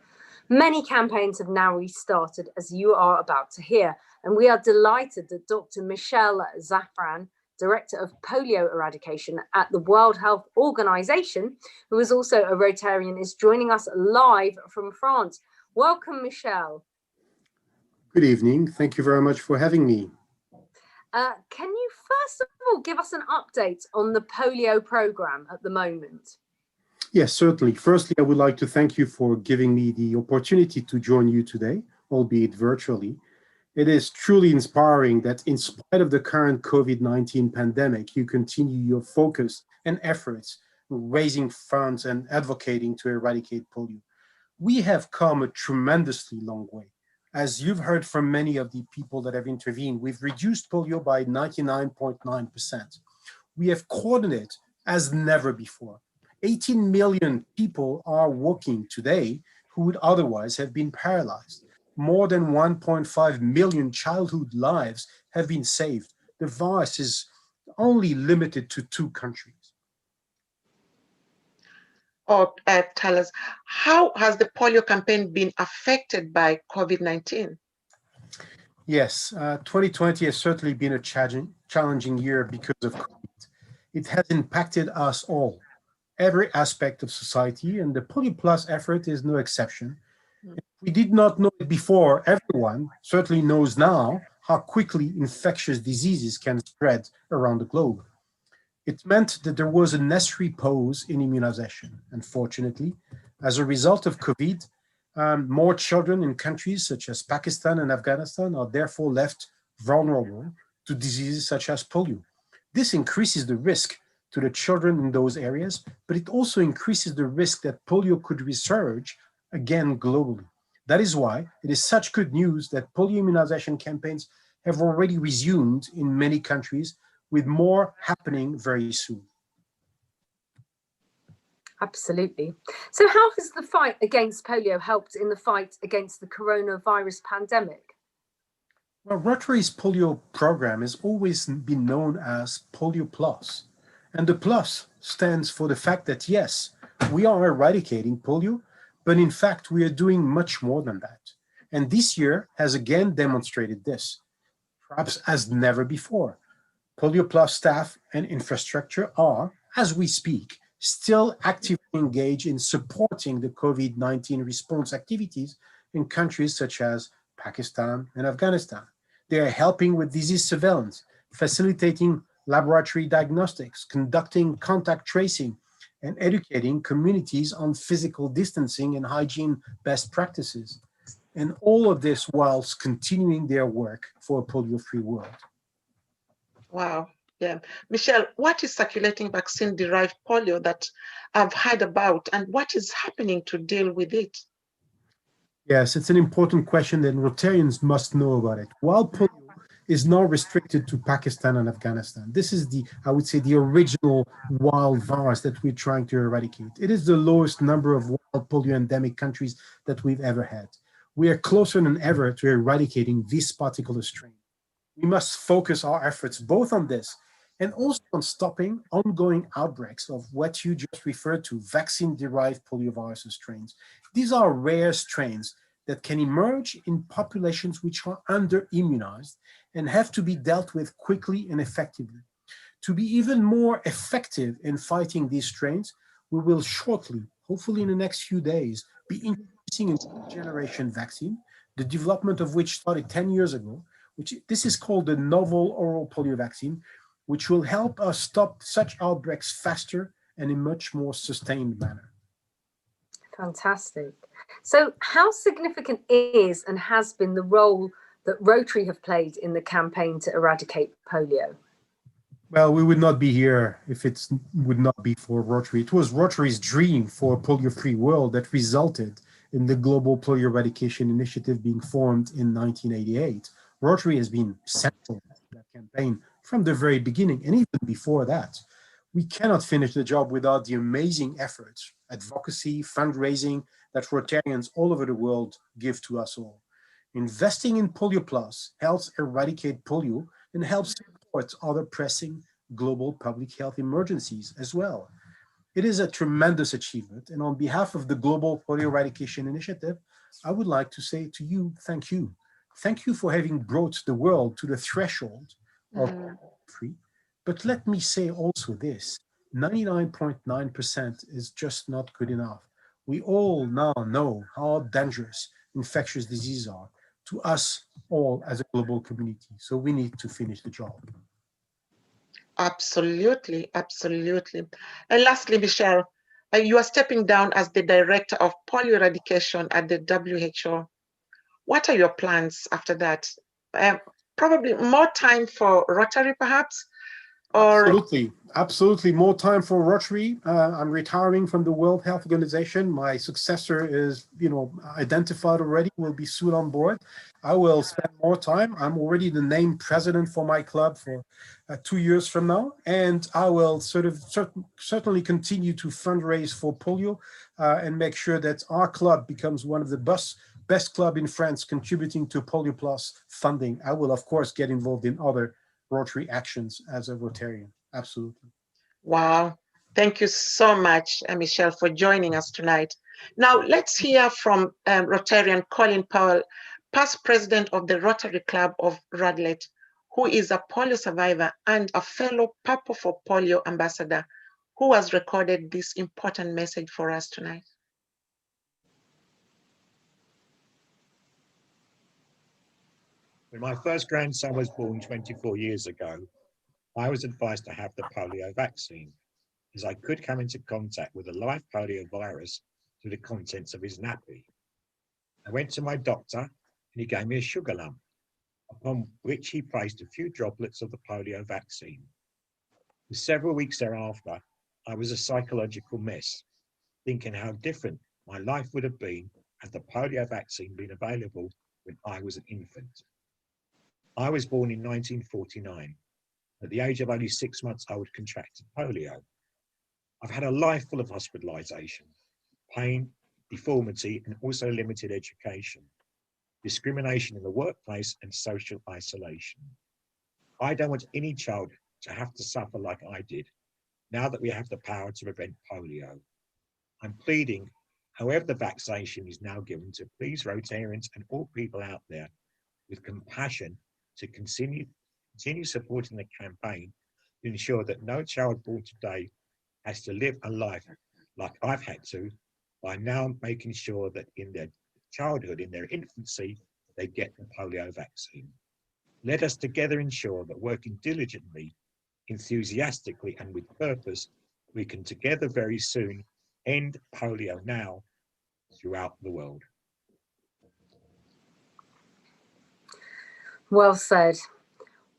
[SPEAKER 1] Many campaigns have now restarted, as you are about to hear, and we are delighted that Dr. Michel Zaffran, Director of Polio Eradication at the World Health Organization, who is also a Rotarian, is joining us live from France. Welcome, Michel.
[SPEAKER 4] Good evening. Thank you very much for having me.
[SPEAKER 1] Can you first of all give us an update on the polio program at the moment?
[SPEAKER 4] Yes, certainly. Firstly, I would like to thank you for giving me the opportunity to join you today, albeit virtually. It is truly inspiring that in spite of the current COVID-19 pandemic, you continue your focus and efforts raising funds and advocating to eradicate polio. We have come a tremendously long way. As you've heard from many of the people that have intervened, we've reduced polio by 99.9%. We have coordinated as never before. 18 million people are walking today who would otherwise have been paralyzed. More than 1.5 million childhood lives have been saved. The virus is only limited to 2 countries.
[SPEAKER 2] Tell us, how has the polio campaign been affected by COVID-19?
[SPEAKER 4] Yes, 2020 has certainly been a challenging year because of COVID. It has impacted us all, every aspect of society, and the Polio Plus effort is no exception. If we did not know it before, everyone certainly knows now how quickly infectious diseases can spread around the globe. It meant that there was a necessary pause in immunization. Unfortunately, as a result of COVID, more children in countries such as Pakistan and Afghanistan are therefore left vulnerable to diseases such as polio. This increases the risk to the children in those areas, but it also increases the risk that polio could resurge again globally. That is why it is such good news that polio immunization campaigns have already resumed in many countries, with more happening very soon.
[SPEAKER 1] Absolutely. So how has the fight against polio helped in the fight against the coronavirus pandemic?
[SPEAKER 4] Well, Rotary's polio program has always been known as Polio Plus. And the plus stands for the fact that, yes, we are eradicating polio, but in fact, we are doing much more than that. And this year has again demonstrated this, perhaps as never before. Polio Plus staff and infrastructure are, as we speak, still actively engaged in supporting the COVID-19 response activities in countries such as Pakistan and Afghanistan. They are helping with disease surveillance, facilitating laboratory diagnostics, conducting contact tracing, and educating communities on physical distancing and hygiene best practices. And all of this whilst continuing their work for a polio-free world.
[SPEAKER 2] Wow. Yeah. Michel, what is circulating vaccine-derived polio that I've heard about, and what is happening to deal with it?
[SPEAKER 4] Yes, it's an important question that Rotarians must know about it. While polio is now restricted to Pakistan and Afghanistan, this is I would say, the original wild virus that we're trying to eradicate. It is the lowest number of wild polio endemic countries that we've ever had. We are closer than ever to eradicating this particular strain. We must focus our efforts both on this and also on stopping ongoing outbreaks of what you just referred to, vaccine-derived poliovirus strains. These are rare strains that can emerge in populations which are under-immunized and have to be dealt with quickly and effectively. To be even more effective in fighting these strains, we will shortly, hopefully in the next few days, be introducing a new generation vaccine, the development of which started 10 years ago. This is called the novel oral polio vaccine, which will help us stop such outbreaks faster and in much more sustained manner.
[SPEAKER 1] Fantastic. So how significant is and has been the role that Rotary have played in the campaign to eradicate polio?
[SPEAKER 4] Well, we would not be here if it would not be for Rotary. It was Rotary's dream for a polio-free world that resulted in the Global Polio Eradication Initiative being formed in 1988. Rotary has been central to that campaign from the very beginning, and even before that. We cannot finish the job without the amazing efforts, advocacy, fundraising that Rotarians all over the world give to us all. Investing in Polio Plus helps eradicate polio and helps support other pressing global public health emergencies as well. It is a tremendous achievement, and on behalf of the Global Polio Eradication Initiative, I would like to say to you, thank you. Thank you for having brought the world to the threshold of free. But let me say also this, 99.9% is just not good enough. We all now know how dangerous infectious diseases are to us all as a global community. So we need to finish the job.
[SPEAKER 2] Absolutely, absolutely. And lastly, Michel, you are stepping down as the Director of Polio Eradication at the WHO. What are your plans after that? Probably more time for Rotary, perhaps? Or...
[SPEAKER 4] Absolutely. More time for Rotary. I'm retiring from the World Health Organization. My successor is, identified already, will be soon on board. I will spend more time. I'm already the named president for my club for 2 years from now. And I will certainly continue to fundraise for polio and make sure that our club becomes one of the best club in France contributing to Polio Plus funding. I will, of course, get involved in other Rotary actions as a Rotarian. Absolutely.
[SPEAKER 2] Wow. Thank you so much, Michel, for joining us tonight. Now, let's hear from Rotarian Colin Powell, past president of the Rotary Club of Radlett, who is a polio survivor and a fellow Purple for Polio ambassador, who has recorded this important message for us tonight.
[SPEAKER 5] When my first grandson was born 24 years ago, I was advised to have the polio vaccine, as I could come into contact with a live polio virus through the contents of his nappy. I went to my doctor and he gave me a sugar lump, upon which he placed a few droplets of the polio vaccine. For several weeks thereafter, I was a psychological mess, thinking how different my life would have been had the polio vaccine been available when I was an infant. I was born in 1949. At the age of only 6 months old, contracted polio. I've had a life full of hospitalisation, pain, deformity, and also limited education, discrimination in the workplace, and social isolation. I don't want any child to have to suffer like I did, now that we have the power to prevent polio. I'm pleading, however the vaccination is now given, to please Rotarians and all people out there with compassion to continue supporting the campaign to ensure that no child born today has to live a life like I've had to, by now making sure that in their childhood, in their infancy, they get the polio vaccine. Let us together ensure that working diligently, enthusiastically, and with purpose, we can together very soon end polio now throughout the world.
[SPEAKER 1] Well said.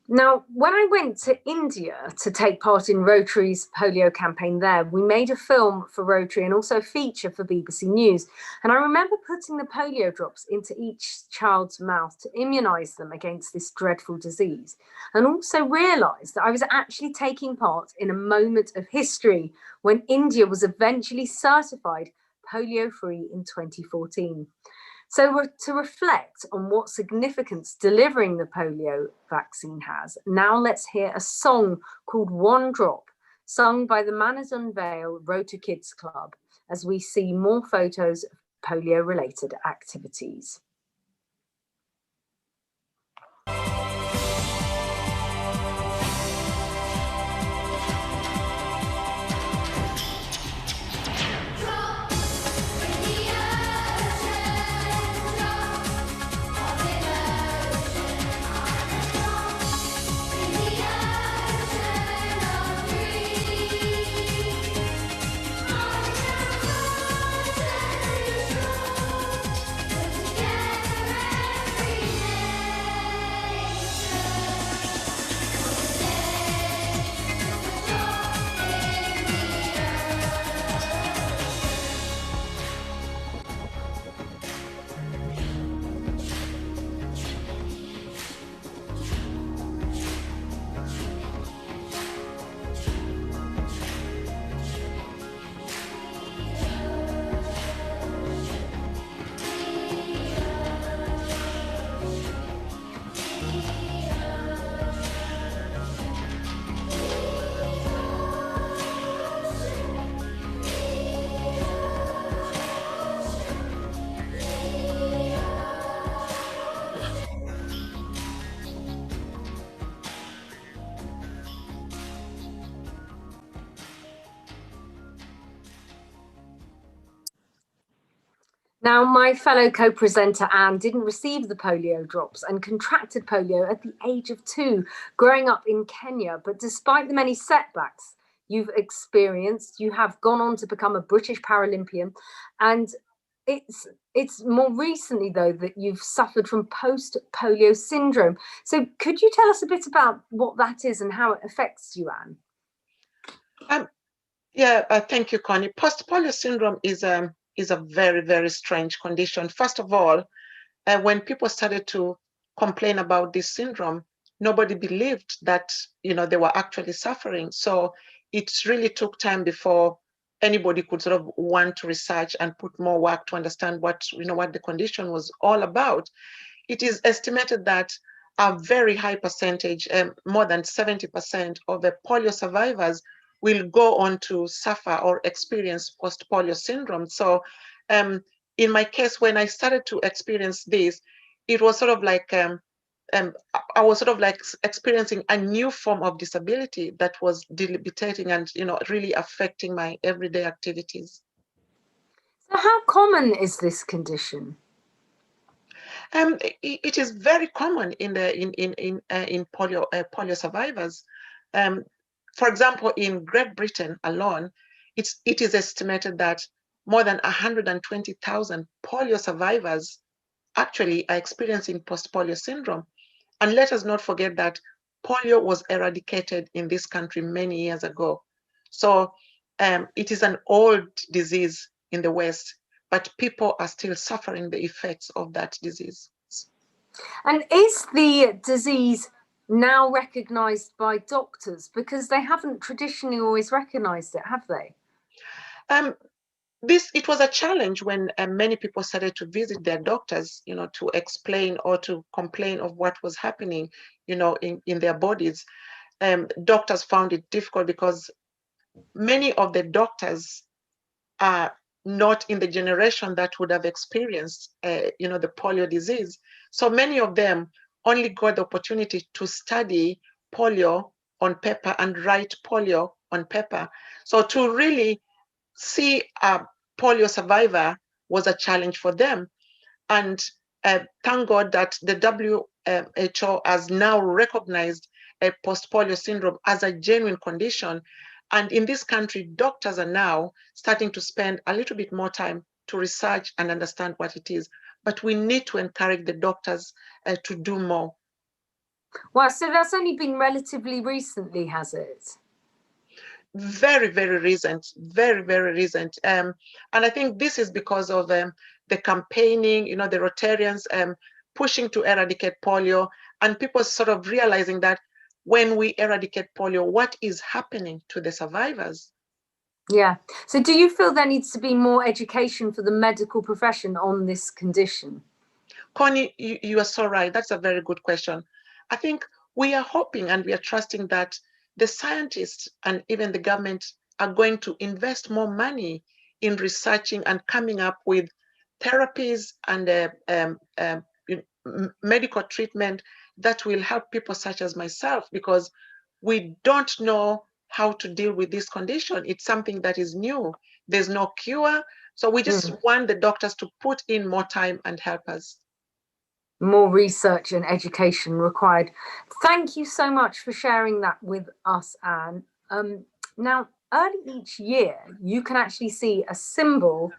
[SPEAKER 1] Now, when I went to India to take part in Rotary's polio campaign there, we made a film for Rotary and also a feature for BBC News. And I remember putting the polio drops into each child's mouth to immunise them against this dreadful disease, and also realised that I was actually taking part in a moment of history when India was eventually certified polio-free in 2014. So to reflect on what significance delivering the polio vaccine has, now let's hear a song called One Drop, sung by the Manazun Vale Rota Kids Club, as we see more photos of polio-related activities. Now, my fellow co-presenter Anne didn't receive the polio drops and contracted polio at the age of 2, growing up in Kenya. But despite the many setbacks you've experienced, you have gone on to become a British Paralympian. And it's more recently, though, that you've suffered from post-polio syndrome. So could you tell us a bit about what that is and how it affects you, Anne?
[SPEAKER 2] Thank you, Konnie. Post-polio syndrome is a very, very strange condition. First of all, when people started to complain about this syndrome, nobody believed that they were actually suffering. So it really took time before anybody could sort of want to research and put more work to understand what the condition was all about. It is estimated that a very high percentage, more than 70% of the polio survivors will go on to suffer or experience post-polio syndrome. So in my case, when I started to experience this, it was sort of like I was sort of like experiencing a new form of disability that was debilitating and really affecting my everyday activities.
[SPEAKER 1] So how common is this condition?
[SPEAKER 2] It is very common in polio survivors. For example, in Great Britain alone, it is estimated that more than 120,000 polio survivors actually are experiencing post-polio syndrome. And let us not forget that polio was eradicated in this country many years ago. So it is an old disease in the West, but people are still suffering the effects of that disease.
[SPEAKER 1] And is the disease now recognized by doctors? Because they haven't traditionally always recognized it, have they?
[SPEAKER 2] It was a challenge when many people started to visit their doctors, to explain or to complain of what was happening, in their bodies. Doctors found it difficult because many of the doctors are not in the generation that would have experienced, the polio disease. So many of them only got the opportunity to study polio on paper and write polio on paper. So to really see a polio survivor was a challenge for them. And thank God that the WHO has now recognized a post-polio syndrome as a genuine condition. And in this country, doctors are now starting to spend a little bit more time to research and understand what it is. But we need to encourage the doctors to do more.
[SPEAKER 1] Wow, so that's only been relatively recently, has it?
[SPEAKER 2] Very, very recent, very, very recent. And I think this is because of the campaigning, the Rotarians pushing to eradicate polio, and people sort of realizing that when we eradicate polio, what is happening to the survivors?
[SPEAKER 1] Yeah. So do you feel there needs to be more education for the medical profession on this condition?
[SPEAKER 2] Konnie, you are so right. That's a very good question. I think we are hoping and we are trusting that the scientists and even the government are going to invest more money in researching and coming up with therapies and medical treatment that will help people such as myself, because we don't know how to deal with this condition. It's something that is new. There's no cure. So we just want the doctors to put in more time and help us.
[SPEAKER 1] More research and education required. Thank you so much for sharing that with us, Anne. Now, early each year, you can actually see a symbol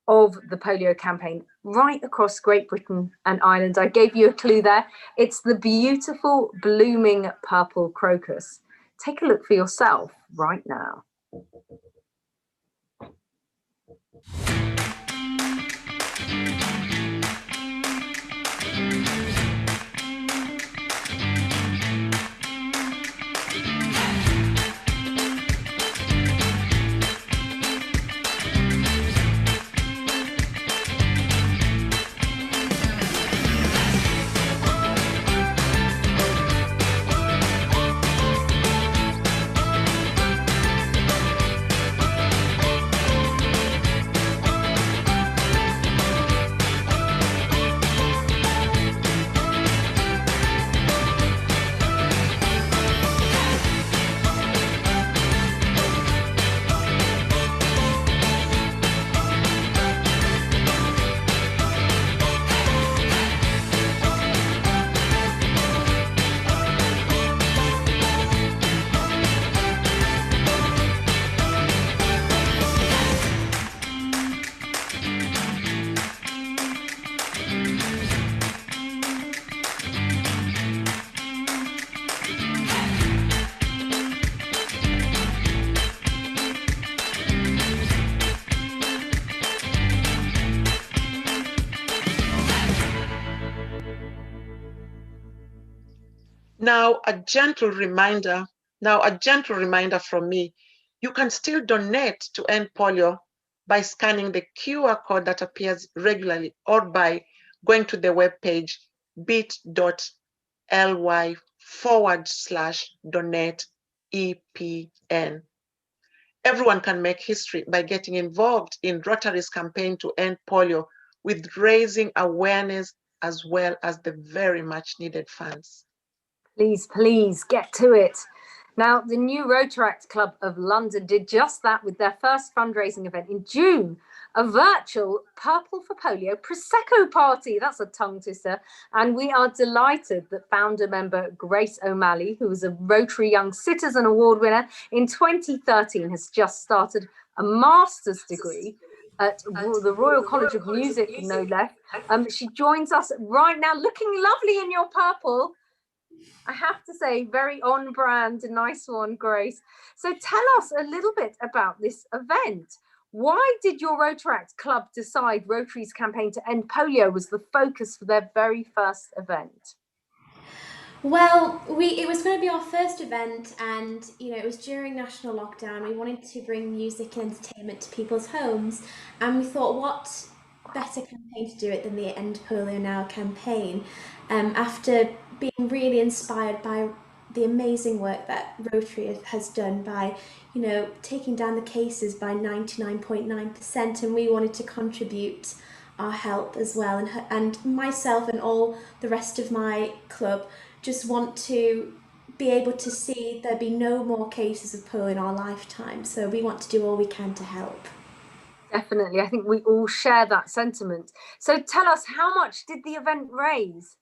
[SPEAKER 1] of the polio campaign right across Great Britain and Ireland. I gave you a clue there. It's the beautiful blooming purple crocus. Take a look for yourself right now.
[SPEAKER 2] Now, a gentle reminder from me, you can still donate to end polio by scanning the QR code that appears regularly or by going to the webpage bit.ly/donate-EPN. Everyone can make history by getting involved in Rotary's campaign to end polio with raising awareness as well as the very much needed funds.
[SPEAKER 1] Please, please get to it. Now, the new Rotaract Club of London did just that with their first fundraising event in June, a virtual Purple for Polio Prosecco party. That's a tongue twister. And we are delighted that founder member Grace O'Malley, who was a Rotary Young Citizen Award winner in 2013, has just started a master's degree at the Royal College of Music, no less. She joins us right now, looking lovely in your purple. I have to say, very on brand, a nice one, Grace. So tell us a little bit about this event. Why did your Rotaract Club decide Rotary's campaign to end polio was the focus for their very first event?
[SPEAKER 26] Well, it was going to be our first event, and it was during national lockdown. We wanted to bring music and entertainment to people's homes, and we thought, what better campaign to do it than the End Polio Now campaign? After being really inspired by the amazing work that Rotary has done by, taking down the cases by 99.9%, and we wanted to contribute our help as well, and myself and all the rest of my club just want to be able to see there be no more cases of polio in our lifetime. So we want to do all we can to help.
[SPEAKER 1] Definitely. I think we all share that sentiment. So tell us, how much did the event raise?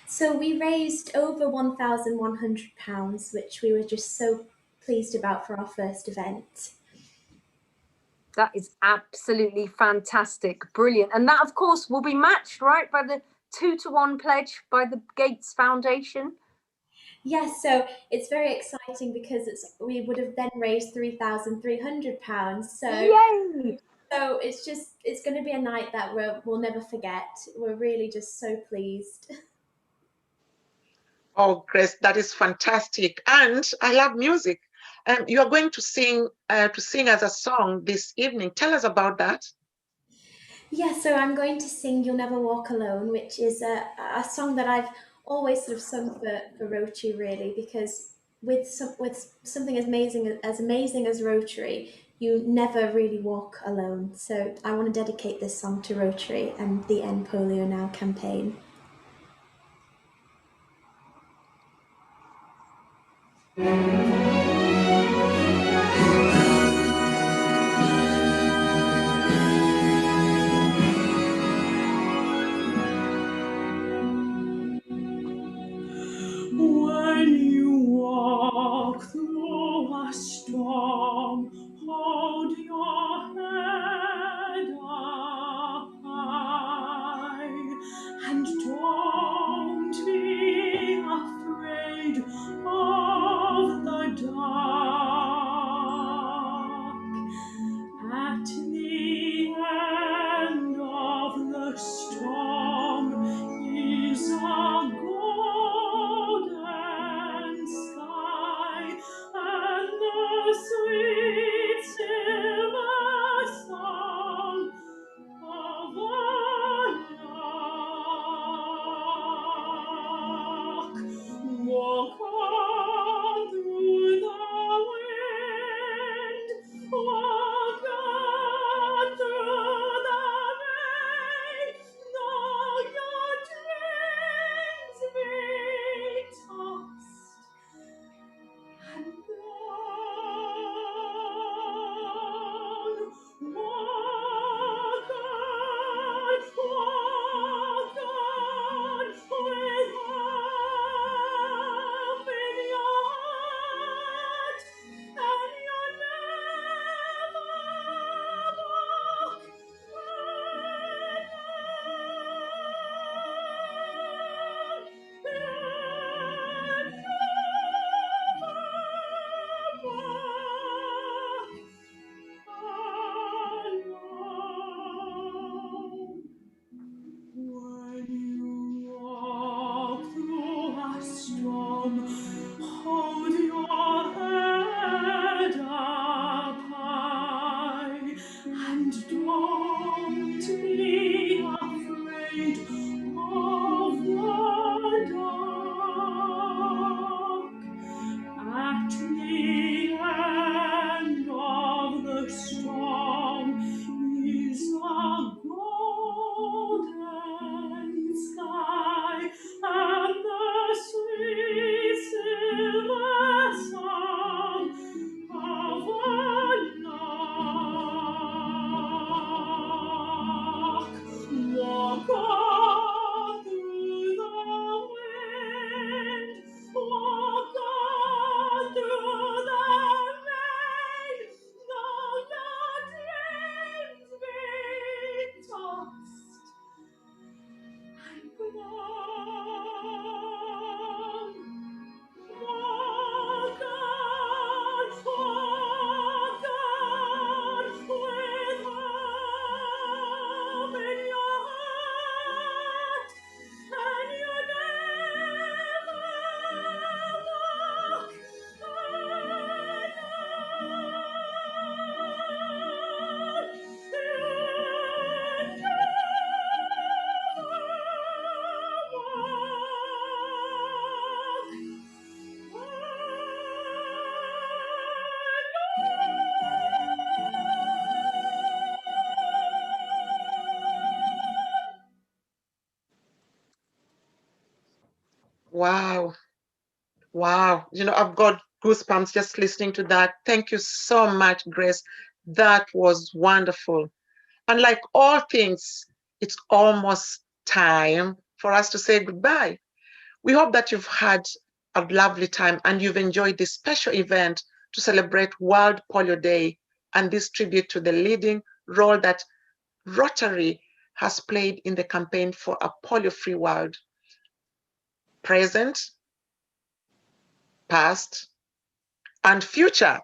[SPEAKER 26] So we raised over £1,100, which we were just so pleased about for our first event.
[SPEAKER 1] That is absolutely fantastic. Brilliant. And that, of course, will be matched, right, by the 2-to-1 pledge by the Gates Foundation.
[SPEAKER 26] Yes, so it's very exciting because we would have then raised £3,300. So
[SPEAKER 1] yay!
[SPEAKER 26] So it's going to be a night that we'll never forget. We're really just so pleased.
[SPEAKER 2] Oh, Grace, that is fantastic. And I love music. You are going to sing as a song this evening. Tell us about that.
[SPEAKER 26] Yeah, so I'm going to sing You'll Never Walk Alone, which is a song that I've always sort of sung for Rotary, really, because with something as amazing as Rotary, you never really walk alone. So I want to dedicate this song to Rotary and the End Polio Now campaign.
[SPEAKER 6] When you walk through a storm, hold your head up high, and don't be afraid of the dark. At the end of the storm is a golden sky, and the sweet silver
[SPEAKER 2] Wow. Wow. You know, I've got goosebumps just listening to that. Thank you so much, Grace. That was wonderful. And like all things, it's almost time for us to say goodbye. We hope that you've had a lovely time and you've enjoyed this special event to celebrate World Polio Day and this tribute to the leading role that Rotary has played in the campaign for a polio-free world. Present, past, and future.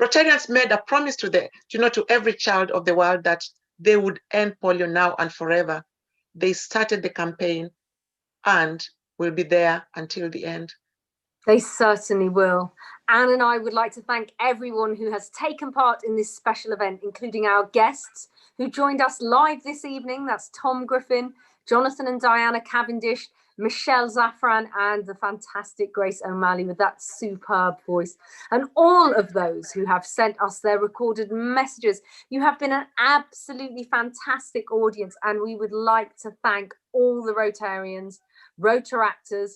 [SPEAKER 2] Rotarians made a promise to every child of the world that they would end polio now and forever. They started the campaign and will be there until the end.
[SPEAKER 1] They certainly will. Anne and I would like to thank everyone who has taken part in this special event, including our guests who joined us live this evening. That's Tom Griffin, Jonathan and Diana Cavendish, Michel Zaffran, and the fantastic Grace O'Malley with that superb voice. And all of those who have sent us their recorded messages. You have been an absolutely fantastic audience, and we would like to thank all the Rotarians, Rotaractors,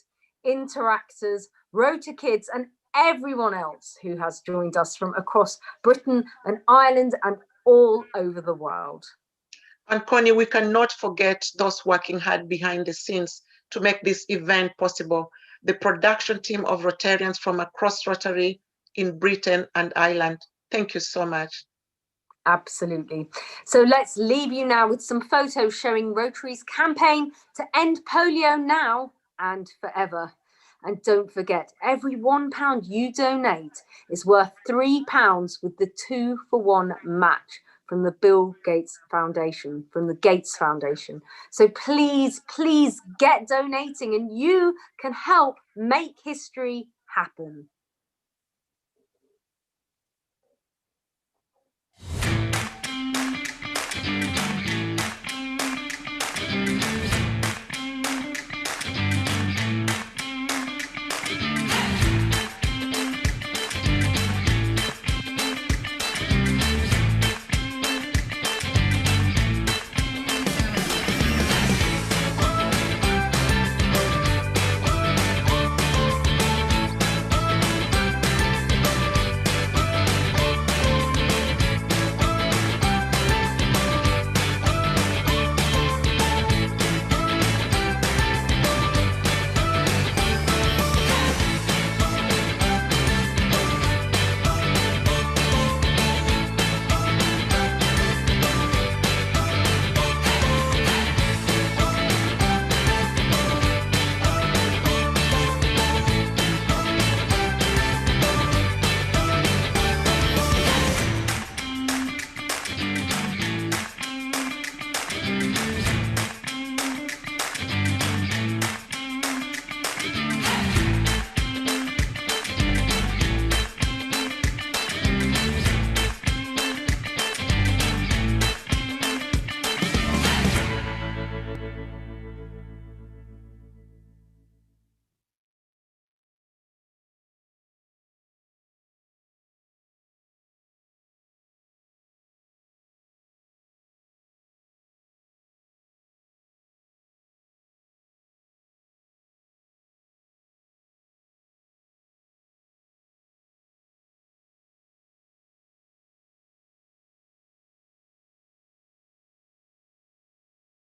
[SPEAKER 1] Interactors, Rota Kids, and everyone else who has joined us from across Britain and Ireland and all over the world.
[SPEAKER 2] And Konnie, we cannot forget those working hard behind the scenes to make this event possible. The production team of Rotarians from across Rotary in Britain and Ireland. Thank you so much.
[SPEAKER 1] Absolutely. So let's leave you now with some photos showing Rotary's campaign to end polio now and forever. And don't forget, every £1 you donate is worth £3 with the 2-for-1 match from the Bill Gates Foundation, from the Gates Foundation. So please, please get donating and you can help make history happen.